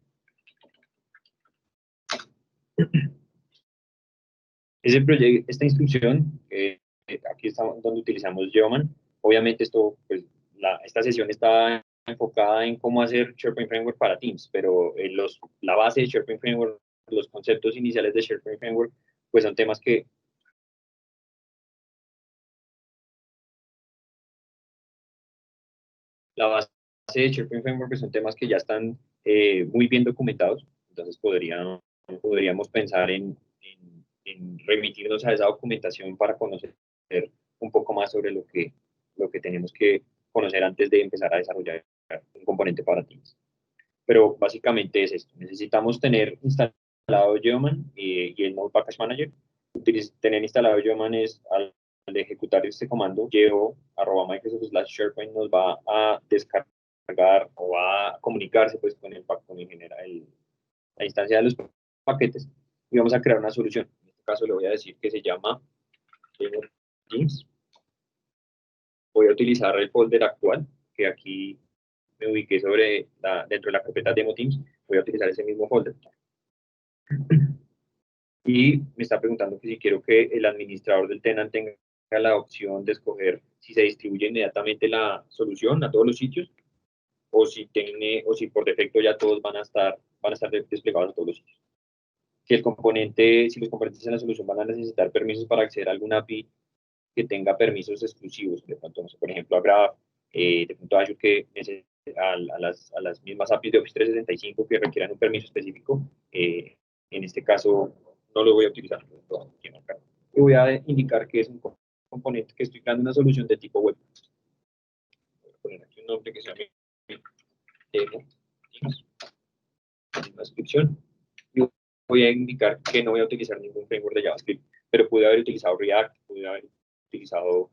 Esta instrucción, aquí está donde utilizamos Geoman. Obviamente pues, esta sesión está enfocada en cómo hacer SharePoint Framework para Teams, pero la base de SharePoint Framework, los conceptos iniciales de SharePoint Framework, pues son temas que la base de SharePoint Framework pues son temas que ya están muy bien documentados, entonces podríamos pensar en remitirnos a esa documentación para conocer un poco más sobre lo que tenemos que conocer antes de empezar a desarrollar un componente para Teams. Pero básicamente es esto. Necesitamos tener instalado Geoman y el Node Package Manager. Tener instalado Geoman es al de ejecutar este comando, geo@microsoft/SharePoint nos va a descargar o va a comunicarse pues con la instancia de los paquetes y vamos a crear una solución. En este caso le voy a decir que se llama Teams. Voy a utilizar el folder actual, que aquí me ubiqué dentro de la carpeta Demo Teams. Voy a utilizar ese mismo folder. Y me está preguntando que si quiero que el administrador del tenant tenga la opción de escoger si se distribuye inmediatamente la solución a todos los sitios o si por defecto ya todos van a estar desplegados a todos los sitios. Si los componentes en la solución van a necesitar permisos para acceder a alguna API que tenga permisos exclusivos, de pronto, no sé, por ejemplo, a Graph, de pronto a Azure que a las mismas APIs de Office 365 que requieran un permiso específico, en este caso no lo voy a utilizar. Y voy a indicar que es un componente que estoy creando una solución de tipo web. Voy a poner aquí un nombre que se llame Demo Teams, una descripción. Y voy a indicar que no voy a utilizar ningún framework de JavaScript, pero pude haber utilizado React, pude haber utilizado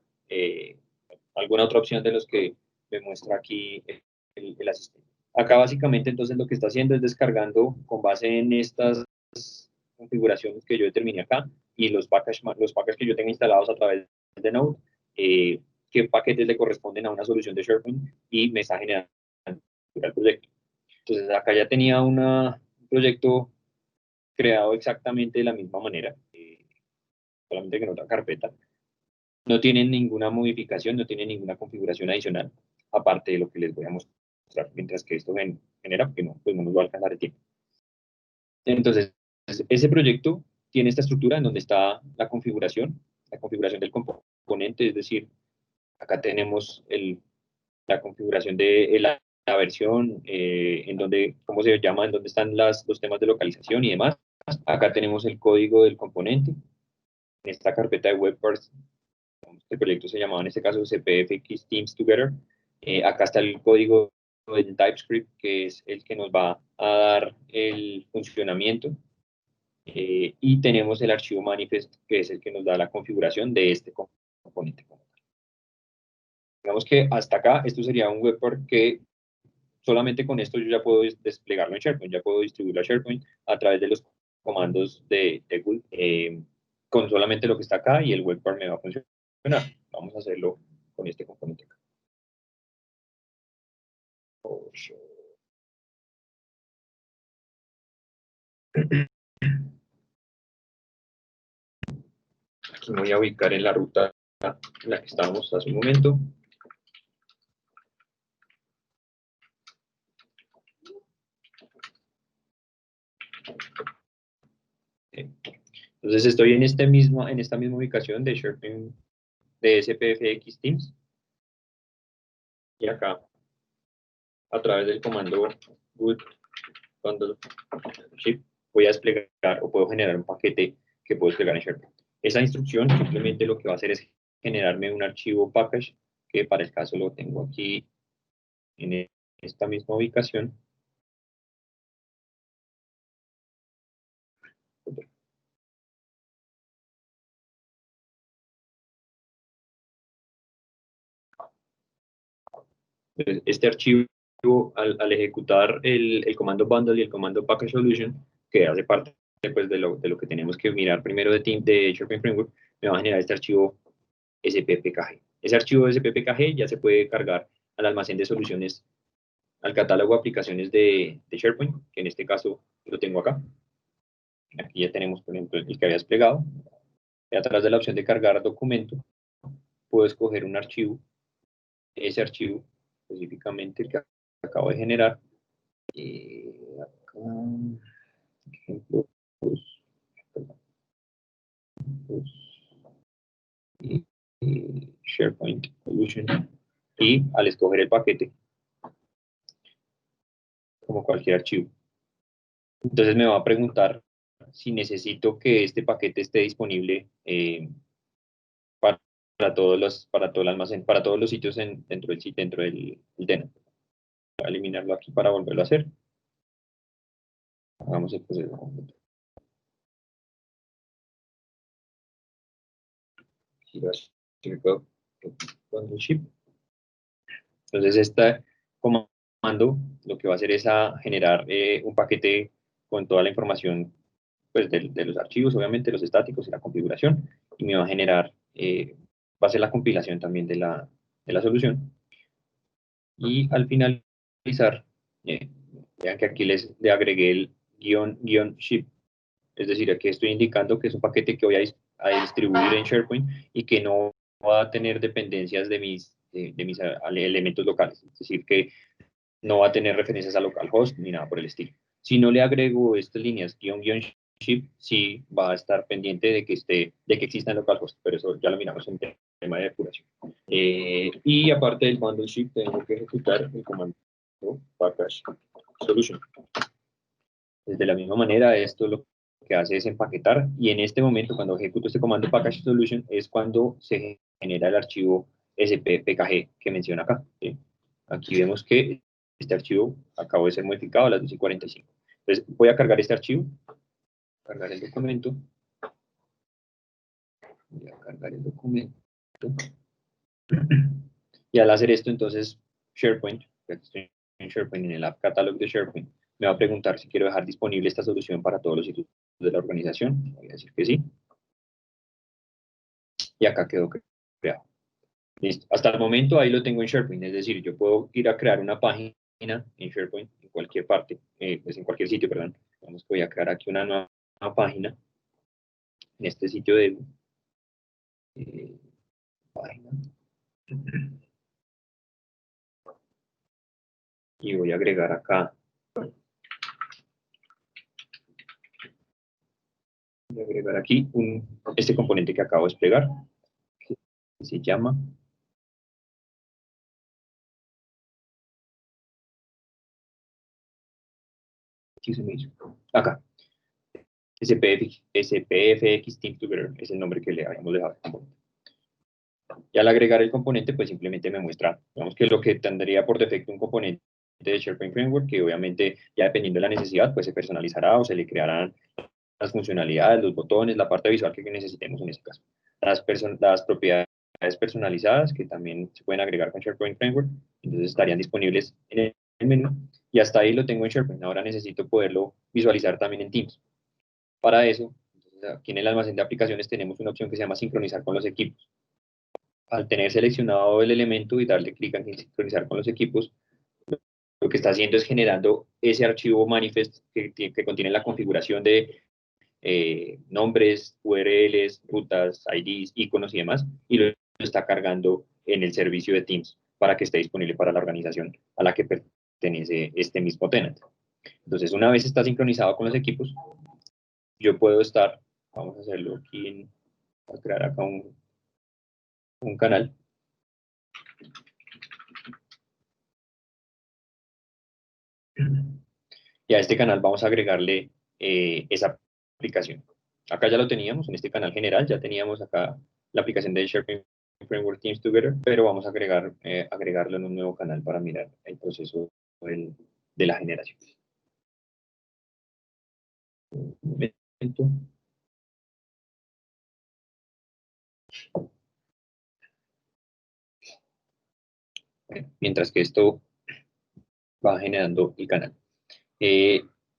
alguna otra opción de los que me muestra aquí el asistente. Acá básicamente entonces lo que está haciendo es descargando con base en estas configuraciones que yo determiné acá y los packages que yo tengo instalados a través de Node, qué paquetes le corresponden a una solución de SharePoint y me está generando el proyecto. Entonces acá ya tenía un proyecto creado exactamente de la misma manera, solamente que en otra carpeta. No tienen ninguna modificación, no tienen ninguna configuración adicional, aparte de lo que les voy a mostrar, mientras que esto genera, porque no, pues no nos va a alcanzar el tiempo. Entonces, ese proyecto tiene esta estructura en donde está la configuración del componente, es decir, acá tenemos la configuración de la versión, en donde, ¿cómo se llama? En donde están los temas de localización y demás. Acá tenemos el código del componente. En esta carpeta de web parts, este proyecto se llamaba en este caso CPFX Teams Together. Acá está el código del TypeScript, que es el que nos va a dar el funcionamiento. Y tenemos el archivo manifest, que es el que nos da la configuración de este componente. Digamos que hasta acá esto sería un web part que solamente con esto yo ya puedo desplegarlo en SharePoint, ya puedo distribuirlo a SharePoint a través de los comandos de Google, con solamente lo que está acá y el web part me va a funcionar. Vamos a hacerlo con este componente acá. Aquí voy a ubicar en la ruta en la que estábamos hace un momento. Entonces estoy en esta misma ubicación de SharePoint de SPFX Teams. Y acá, a través del comando root bundle ship, voy a desplegar o puedo generar un paquete que puedo desplegar en SharePoint. Esa instrucción simplemente lo que va a hacer es generarme un archivo package, que para el caso lo tengo aquí en esta misma ubicación. Entonces, este archivo, al ejecutar el comando bundle y el comando package solution, que hace parte pues, de lo que tenemos que mirar primero de SharePoint Framework, me va a generar este archivo SPPKG. Ese archivo SPPKG ya se puede cargar al almacén de soluciones, al catálogo de aplicaciones de SharePoint, que en este caso lo tengo acá. Aquí ya tenemos, por ejemplo, el que había desplegado. Y atrás de la opción de cargar documento, puedo escoger un archivo. Ese archivo, específicamente el que acabo de generar. Acá, por ejemplo, SharePoint Solution. Y al escoger el paquete, como cualquier archivo, entonces me va a preguntar si necesito que este paquete esté disponible para todo el almacén, para todos los sitios dentro del sitio, dentro del tenant. Voy a eliminarlo aquí para volverlo a hacer. Hagamos el proceso completo. Entonces, este comando lo que va a hacer es generar un paquete con toda la información pues, de los archivos, obviamente los estáticos y la configuración, y me va a generar, va a ser la compilación también de la solución. Y al finalizar, vean que aquí le agregué el guión ship, es decir, aquí estoy indicando que es un paquete que voy a distribuir en SharePoint y que no va a tener dependencias de mis elementos locales, es decir, que no va a tener referencias a localhost ni nada por el estilo. Si no le agrego estas líneas guión ship, sí va a estar pendiente de que exista en localhost, pero eso ya lo miramos en tema de depuración. Y aparte del bundle ship, tengo que ejecutar el comando package solution. De la misma manera, esto lo que hace es empaquetar, y en este momento, cuando ejecuto este comando package solution, es cuando se genera el archivo SPPKG que menciona acá. ¿Sí? Aquí vemos que este archivo acabó de ser modificado a las 12:45. Entonces, voy a cargar este archivo, cargar el documento. Voy a cargar el documento. Y al hacer esto, entonces, SharePoint, ya que estoy en SharePoint, en el App Catalog de SharePoint, me va a preguntar si quiero dejar disponible esta solución para todos los sitios de la organización. Voy a decir que sí. Y acá quedó creado. Listo. Hasta el momento ahí lo tengo en SharePoint, es decir, yo puedo ir a crear una página en SharePoint, en cualquier parte, pues en cualquier sitio, perdón. Vamos, voy a crear aquí una nueva página en este sitio de página. Y voy a agregar acá. Voy a agregar aquí este componente que acabo de desplegar, que se llama ¿qué se me hizo? Acá. SPFX Team Together es el nombre que le habíamos dejado al componente. Y al agregar el componente, pues simplemente me muestra, digamos que lo que tendría por defecto un componente de SharePoint Framework, que obviamente ya dependiendo de la necesidad, pues se personalizará o se le crearán las funcionalidades, los botones, la parte visual que necesitemos en ese caso. Las propiedades personalizadas que también se pueden agregar con SharePoint Framework, entonces estarían disponibles en el menú, y hasta ahí lo tengo en SharePoint. Ahora necesito poderlo visualizar también en Teams. Para eso, aquí en el almacén de aplicaciones tenemos una opción que se llama sincronizar con los equipos. Al tener seleccionado el elemento y darle clic en sincronizar con los equipos, lo que está haciendo es generando ese archivo manifest que contiene la configuración de nombres, URLs, rutas, IDs, iconos y demás, y lo está cargando en el servicio de Teams para que esté disponible para la organización a la que pertenece este mismo tenant. Entonces, una vez está sincronizado con los equipos, yo puedo estar, vamos a hacerlo aquí, voy a crear acá un canal. Y a este canal vamos a agregarle esa aplicación. Acá ya lo teníamos, en este canal general, ya teníamos acá la aplicación de SharePoint Framework Teams Together, pero vamos a agregarlo en un nuevo canal para mirar el proceso de la generación. Un momento. Mientras que esto va generando el canal.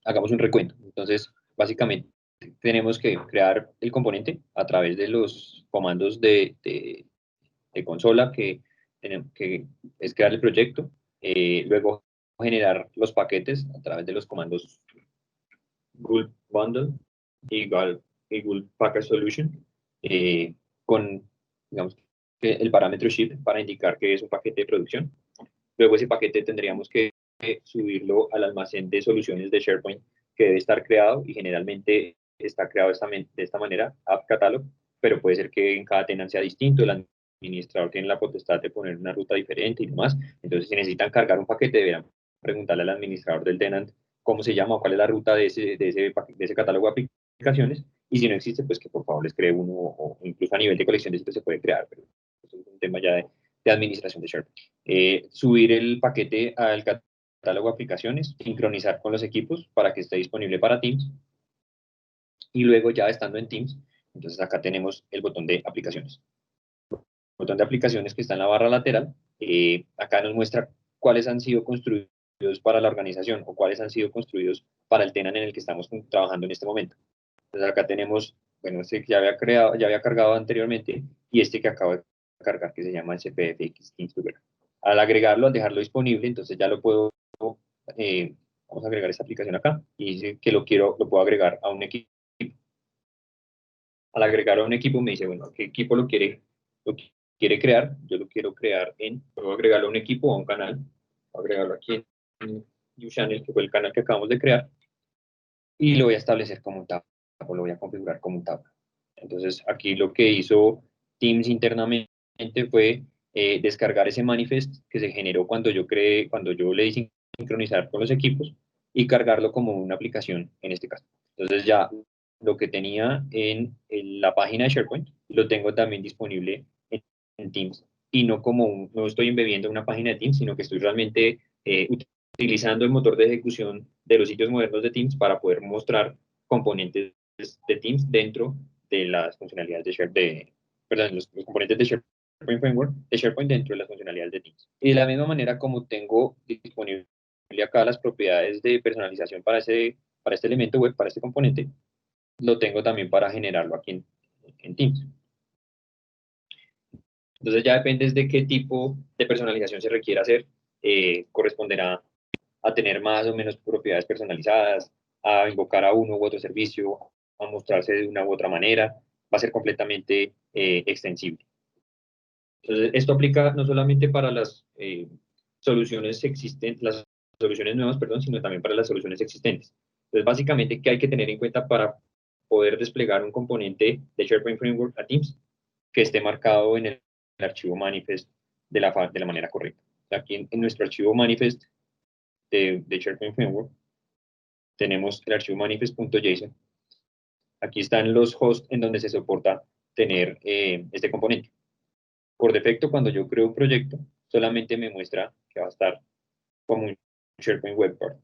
Hagamos un recuento. Entonces, básicamente, tenemos que crear el componente a través de los comandos de consola, que es crear el proyecto, luego generar los paquetes a través de los comandos gulp bundle y gulp package solution, con, digamos, el parámetro ship para indicar que es un paquete de producción. Luego ese paquete tendríamos que subirlo al almacén de soluciones de SharePoint que debe estar creado, y generalmente está creado de esta manera, app catalog, pero puede ser que en cada tenant sea distinto, el administrador tiene la potestad de poner una ruta diferente y demás. Entonces, si necesitan cargar un paquete, deberán preguntarle al administrador del tenant cómo se llama o cuál es la ruta de ese catálogo de aplicaciones, y si no existe, pues que por favor les cree uno, o incluso a nivel de colección de sitios se puede crear, pero eso es un tema ya de administración de SharePoint. Subir el paquete al catálogo de aplicaciones, sincronizar con los equipos para que esté disponible para Teams, y luego ya estando en Teams, entonces acá tenemos el botón de aplicaciones. El botón de aplicaciones que está en la barra lateral, acá nos muestra cuáles han sido construidos para la organización o cuáles han sido construidos para el tenant en el que estamos trabajando en este momento. Entonces acá tenemos, bueno, este que ya había cargado anteriormente, y este que acabo de cargar, que se llama SPFX Teams Together. Al agregarlo, al dejarlo disponible, entonces ya lo puedo, vamos a agregar esta aplicación acá, y dice que lo puedo agregar a un equipo. Al agregar a un equipo me dice, bueno, ¿qué equipo lo quiere crear? Yo lo quiero crear puedo agregarlo a un equipo o a un canal. Voy a agregarlo aquí en uChannel, que fue el canal que acabamos de crear, y lo voy a establecer como un tab, o lo voy a configurar como un tab. Entonces, aquí lo que hizo Teams internamente fue descargar ese manifest que se generó cuando yo le di sincronizar con los equipos, y cargarlo como una aplicación en este caso. Entonces ya lo que tenía en la página de SharePoint lo tengo también disponible en Teams, y no no estoy embebiendo una página de Teams, sino que estoy realmente utilizando el motor de ejecución de los sitios modernos de Teams para poder mostrar componentes de Teams dentro de las funcionalidades los componentes de SharePoint Framework, de SharePoint dentro de las funcionalidades de Teams. Y de la misma manera, como tengo disponible acá las propiedades de personalización para este elemento web, para este componente, lo tengo también para generarlo aquí en Teams. Entonces ya depende de qué tipo de personalización se requiera hacer, corresponderá a tener más o menos propiedades personalizadas, a invocar a uno u otro servicio, a mostrarse de una u otra manera, va a ser completamente extensible. Entonces, esto aplica no solamente para las soluciones existentes, las soluciones nuevas, perdón, sino también para las soluciones existentes. Entonces, básicamente, ¿qué hay que tener en cuenta para poder desplegar un componente de SharePoint Framework a Teams que esté marcado en el archivo manifest de la manera correcta? Aquí en nuestro archivo manifest de SharePoint Framework tenemos el archivo manifest.json. Aquí están los hosts en donde se soporta tener este componente. Por defecto, cuando yo creo un proyecto, solamente me muestra que va a estar como un SharePoint Web Part,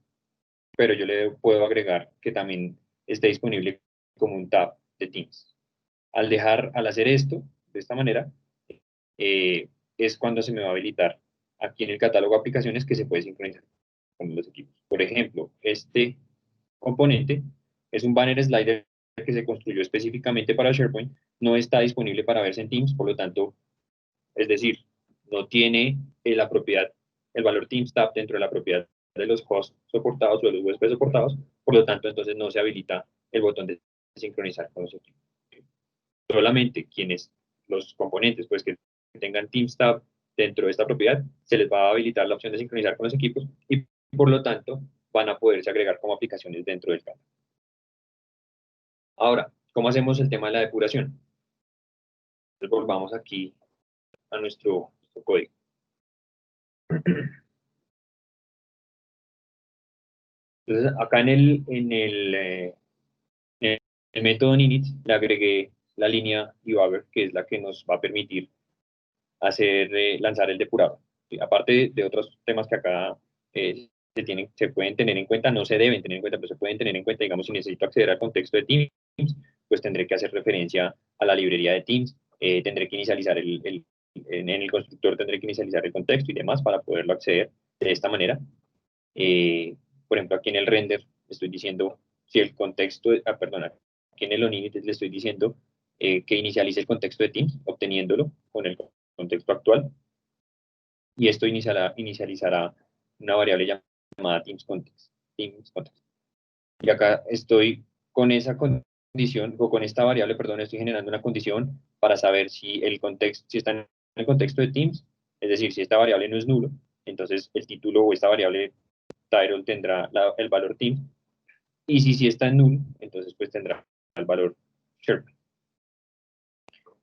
pero yo le puedo agregar que también esté disponible como un tab de Teams. Al hacer esto, de esta manera, es cuando se me va a habilitar aquí en el catálogo de aplicaciones que se puede sincronizar con los equipos. Por ejemplo, este componente es un banner slider que se construyó específicamente para SharePoint, no está disponible para verse en Teams, por lo tanto, es decir, no tiene la propiedad, el valor Teams Tab dentro de la propiedad de los hosts soportados o de los USB soportados, por lo tanto, entonces no se habilita el botón de sincronizar con los equipos. Solamente los componentes pues, que tengan Teams Tab dentro de esta propiedad, se les va a habilitar la opción de sincronizar con los equipos y por lo tanto van a poderse agregar como aplicaciones dentro del Canvas. Ahora, ¿cómo hacemos el tema de la depuración? Entonces volvamos aquí a nuestro código. Entonces, acá en el método init le agregué la línea debugger, que es la que nos va a permitir lanzar el depurador. ¿Sí? Aparte de otros temas que acá se pueden tener en cuenta, no se deben tener en cuenta, pero se pueden tener en cuenta, digamos, si necesito acceder al contexto de Teams, pues tendré que hacer referencia a la librería de Teams, tendré que inicializar en el constructor tendré que inicializar el contexto y demás para poderlo acceder de esta manera. Por ejemplo, aquí en el render estoy diciendo si el contexto, perdón, aquí en el onInit le estoy diciendo que inicialice el contexto de Teams, obteniéndolo con el contexto actual. Y esto inicializará una variable llamada TeamsContext. Y acá estoy con esa condición, o con esta variable, perdón, estoy generando una condición para saber si si está en el contexto de Teams, es decir, si esta variable no es nulo, entonces el título o esta variable title tendrá el valor Teams, y si está en null, entonces pues tendrá el valor SharePoint.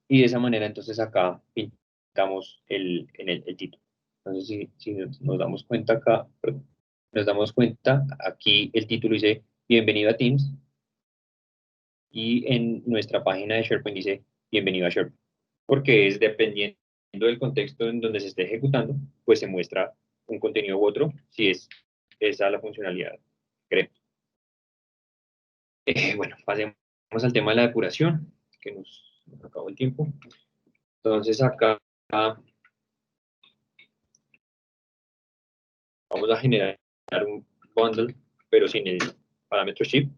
Y de esa manera entonces acá pintamos el título. Entonces si nos damos cuenta acá, perdón, nos damos cuenta, aquí el título dice bienvenido a Teams, y en nuestra página de SharePoint dice bienvenido a SharePoint, porque es dependiendo del contexto en donde se esté ejecutando, pues se muestra un contenido u otro, si es esa la funcionalidad, creo. Bueno, pasemos al tema de la depuración, que nos acabó el tiempo. Entonces acá vamos a generar un bundle, pero sin el parámetro ship.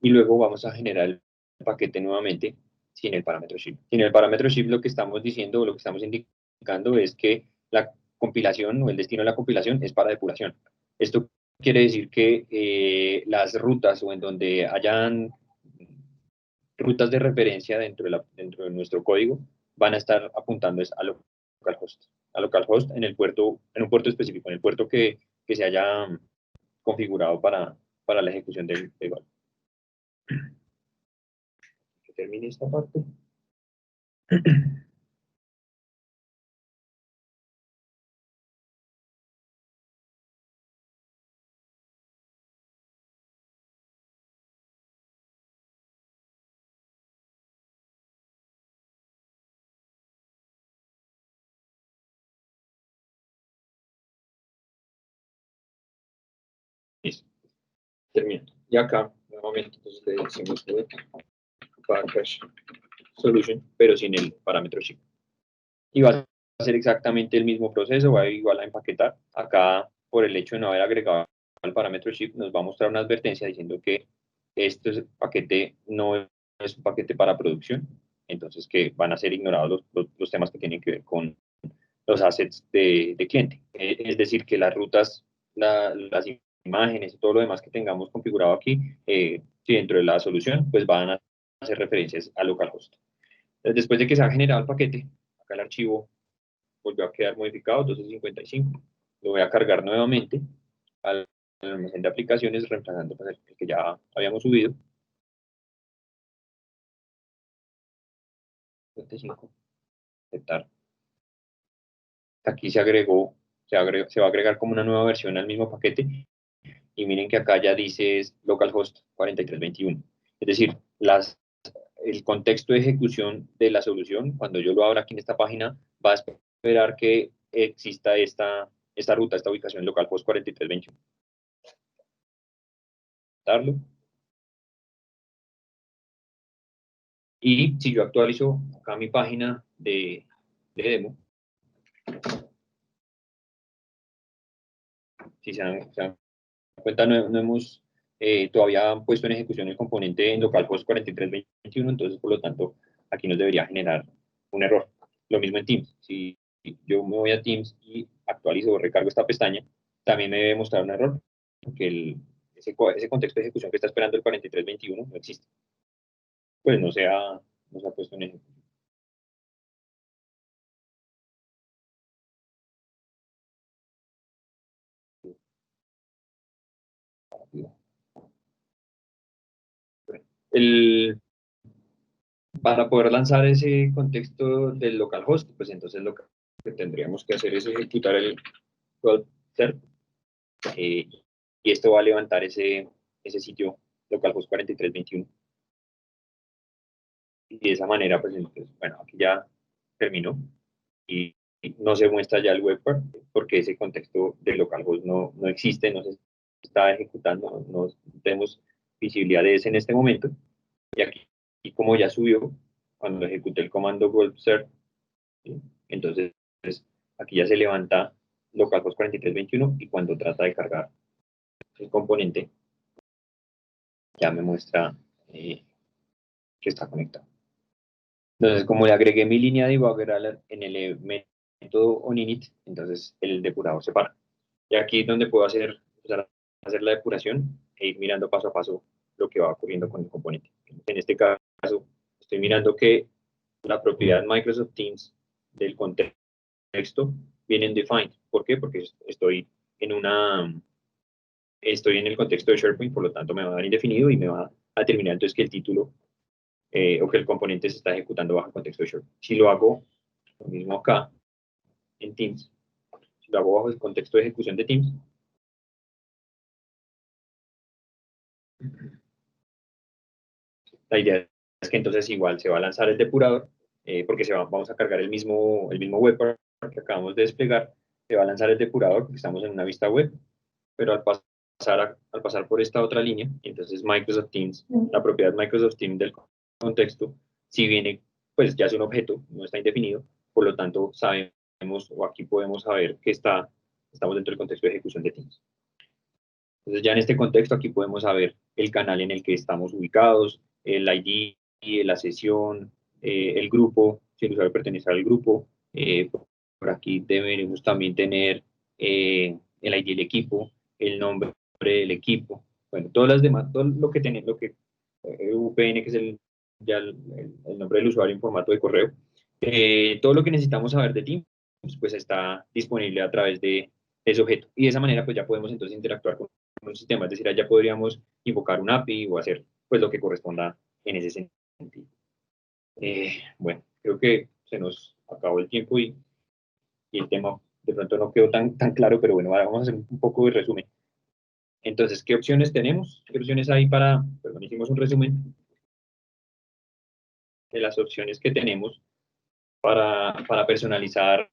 Y luego vamos a generar el paquete nuevamente sin el parámetro ship. Sin el parámetro ship lo que estamos diciendo o lo que estamos indicando es que la compilación o el destino de la compilación es para depuración. Esto quiere decir que las rutas o en donde hayan rutas de referencia dentro de nuestro código van a estar apuntando a localhost en un puerto específico, en el puerto que se haya configurado para la ejecución del igual. Que termine esta parte. Listo. Terminando. Y acá, nuevamente, entonces le decimos package solution, pero sin el parámetro ship. Y va a ser exactamente el mismo proceso, va igual a empaquetar. Acá, por el hecho de no haber agregado el parámetro ship, nos va a mostrar una advertencia diciendo que este paquete no es un paquete para producción, entonces que van a ser ignorados los temas que tienen que ver con los assets de cliente. Es decir, que las rutas, las imágenes y todo lo demás que tengamos configurado aquí, dentro de la solución, pues van a hacer referencias a localhost. Entonces, después de que se ha generado el paquete, acá el archivo volvió a quedar modificado, 1255. Lo voy a cargar nuevamente al almacén de aplicaciones, reemplazando pues, el que ya habíamos subido. 55. Aceptar. Aquí se va a agregar como una nueva versión al mismo paquete. Y miren que acá ya dice localhost 4321. Es decir, el contexto de ejecución de la solución, cuando yo lo abra aquí en esta página, va a esperar que exista esta ruta, esta ubicación localhost 4321. Darlo. Y si yo actualizo acá mi página de demo, si se dan cuenta, no hemos todavía puesto en ejecución el componente en localhost 4321, entonces por lo tanto aquí nos debería generar un error. Lo mismo en Teams, si yo me voy a Teams y actualizo o recargo esta pestaña, también me debe mostrar un error, porque ese contexto de ejecución que está esperando el 4321 no existe. pues no se ha puesto en ejecución. El, para poder lanzar ese contexto del localhost, pues entonces lo que tendríamos que hacer es ejecutar el gulp cert, y esto va a levantar ese sitio localhost 4321. Y de esa manera, pues entonces, bueno, aquí ya terminó y no se muestra ya el webpack porque ese contexto del localhost no existe, no se está ejecutando, no tenemos visibilidad de ese en este momento. Y aquí, y como ya subió, cuando ejecuté el comando gulp cert, ¿sí? Entonces aquí ya se levanta localhost 4321 y cuando trata de cargar el componente, ya me muestra que está conectado. Entonces, como le agregué mi línea de debugger en el método onInit, entonces el depurador se para. Y aquí es donde puedo hacer la depuración e ir mirando paso a paso lo que va ocurriendo con el componente. En este caso, estoy mirando que la propiedad Microsoft Teams del contexto viene en defined. ¿Por qué? Porque estoy en el contexto de SharePoint, por lo tanto me va a dar indefinido y me va a determinar entonces que el título o que el componente se está ejecutando bajo el contexto de SharePoint. Si lo hago lo mismo acá en Teams, si lo hago bajo el contexto de ejecución de Teams, la idea es que entonces igual se va a lanzar el depurador, porque vamos a cargar el mismo webpack que acabamos de desplegar, se va a lanzar el depurador porque estamos en una vista web, pero al pasar por esta otra línea, entonces Microsoft Teams, la propiedad Microsoft Teams del contexto, si viene, pues ya es un objeto, no está indefinido, por lo tanto sabemos, o aquí podemos saber que estamos dentro del contexto de ejecución de Teams. Entonces ya en este contexto aquí podemos saber el canal en el que estamos ubicados, el ID, la sesión, el grupo, si el usuario pertenece al grupo. Por aquí deberemos también tener el ID del equipo, el nombre del equipo, bueno, todas las demás, todo lo que tenemos, VPN, que es el nombre del usuario en formato de correo. Todo lo que necesitamos saber de Teams, pues está disponible a través de ese objeto. Y de esa manera, pues ya podemos entonces interactuar con un sistema, es decir, allá podríamos invocar un API o hacer pues lo que corresponda en ese sentido. Bueno, creo que se nos acabó el tiempo y el tema de pronto no quedó tan claro, pero bueno, ahora vamos a hacer un poco de resumen. Entonces, ¿qué opciones tenemos? ¿Qué opciones hay perdón, hicimos un resumen de las opciones que tenemos para personalizar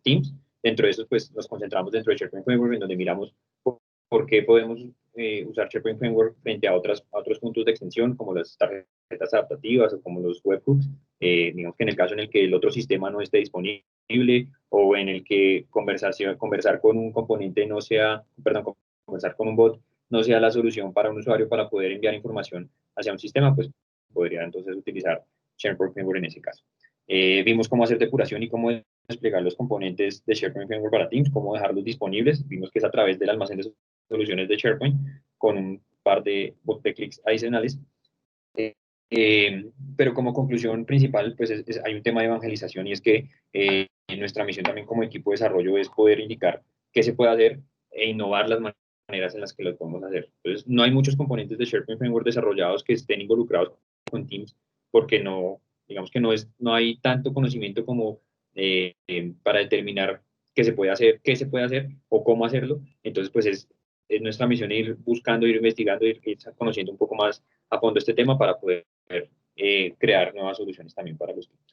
Teams? Dentro de eso, pues nos concentramos dentro de SharePoint Framework, en donde miramos por qué podemos usar SharePoint Framework frente a otros puntos de extensión, como las tarjetas adaptativas o como los webhooks. Digamos que en el caso en el que el otro sistema no esté disponible o en el que conversar con un componente no sea, perdón, conversar con un bot no sea la solución para un usuario para poder enviar información hacia un sistema, pues podría entonces utilizar SharePoint Framework en ese caso. Vimos cómo hacer depuración y cómo desplegar los componentes de SharePoint Framework para Teams, cómo dejarlos disponibles. Vimos que es a través del almacén de soluciones de SharePoint con un par de clics adicionales. Pero como conclusión principal, pues hay un tema de evangelización y es que nuestra misión también como equipo de desarrollo es poder indicar qué se puede hacer e innovar las maneras en las que lo podemos hacer. Entonces, no hay muchos componentes de SharePoint Framework desarrollados que estén involucrados con Teams porque digamos que no hay tanto conocimiento como para determinar qué se puede hacer o cómo hacerlo. Entonces, pues es nuestra misión ir buscando, ir investigando, ir conociendo un poco más a fondo este tema para poder crear nuevas soluciones también para los clientes.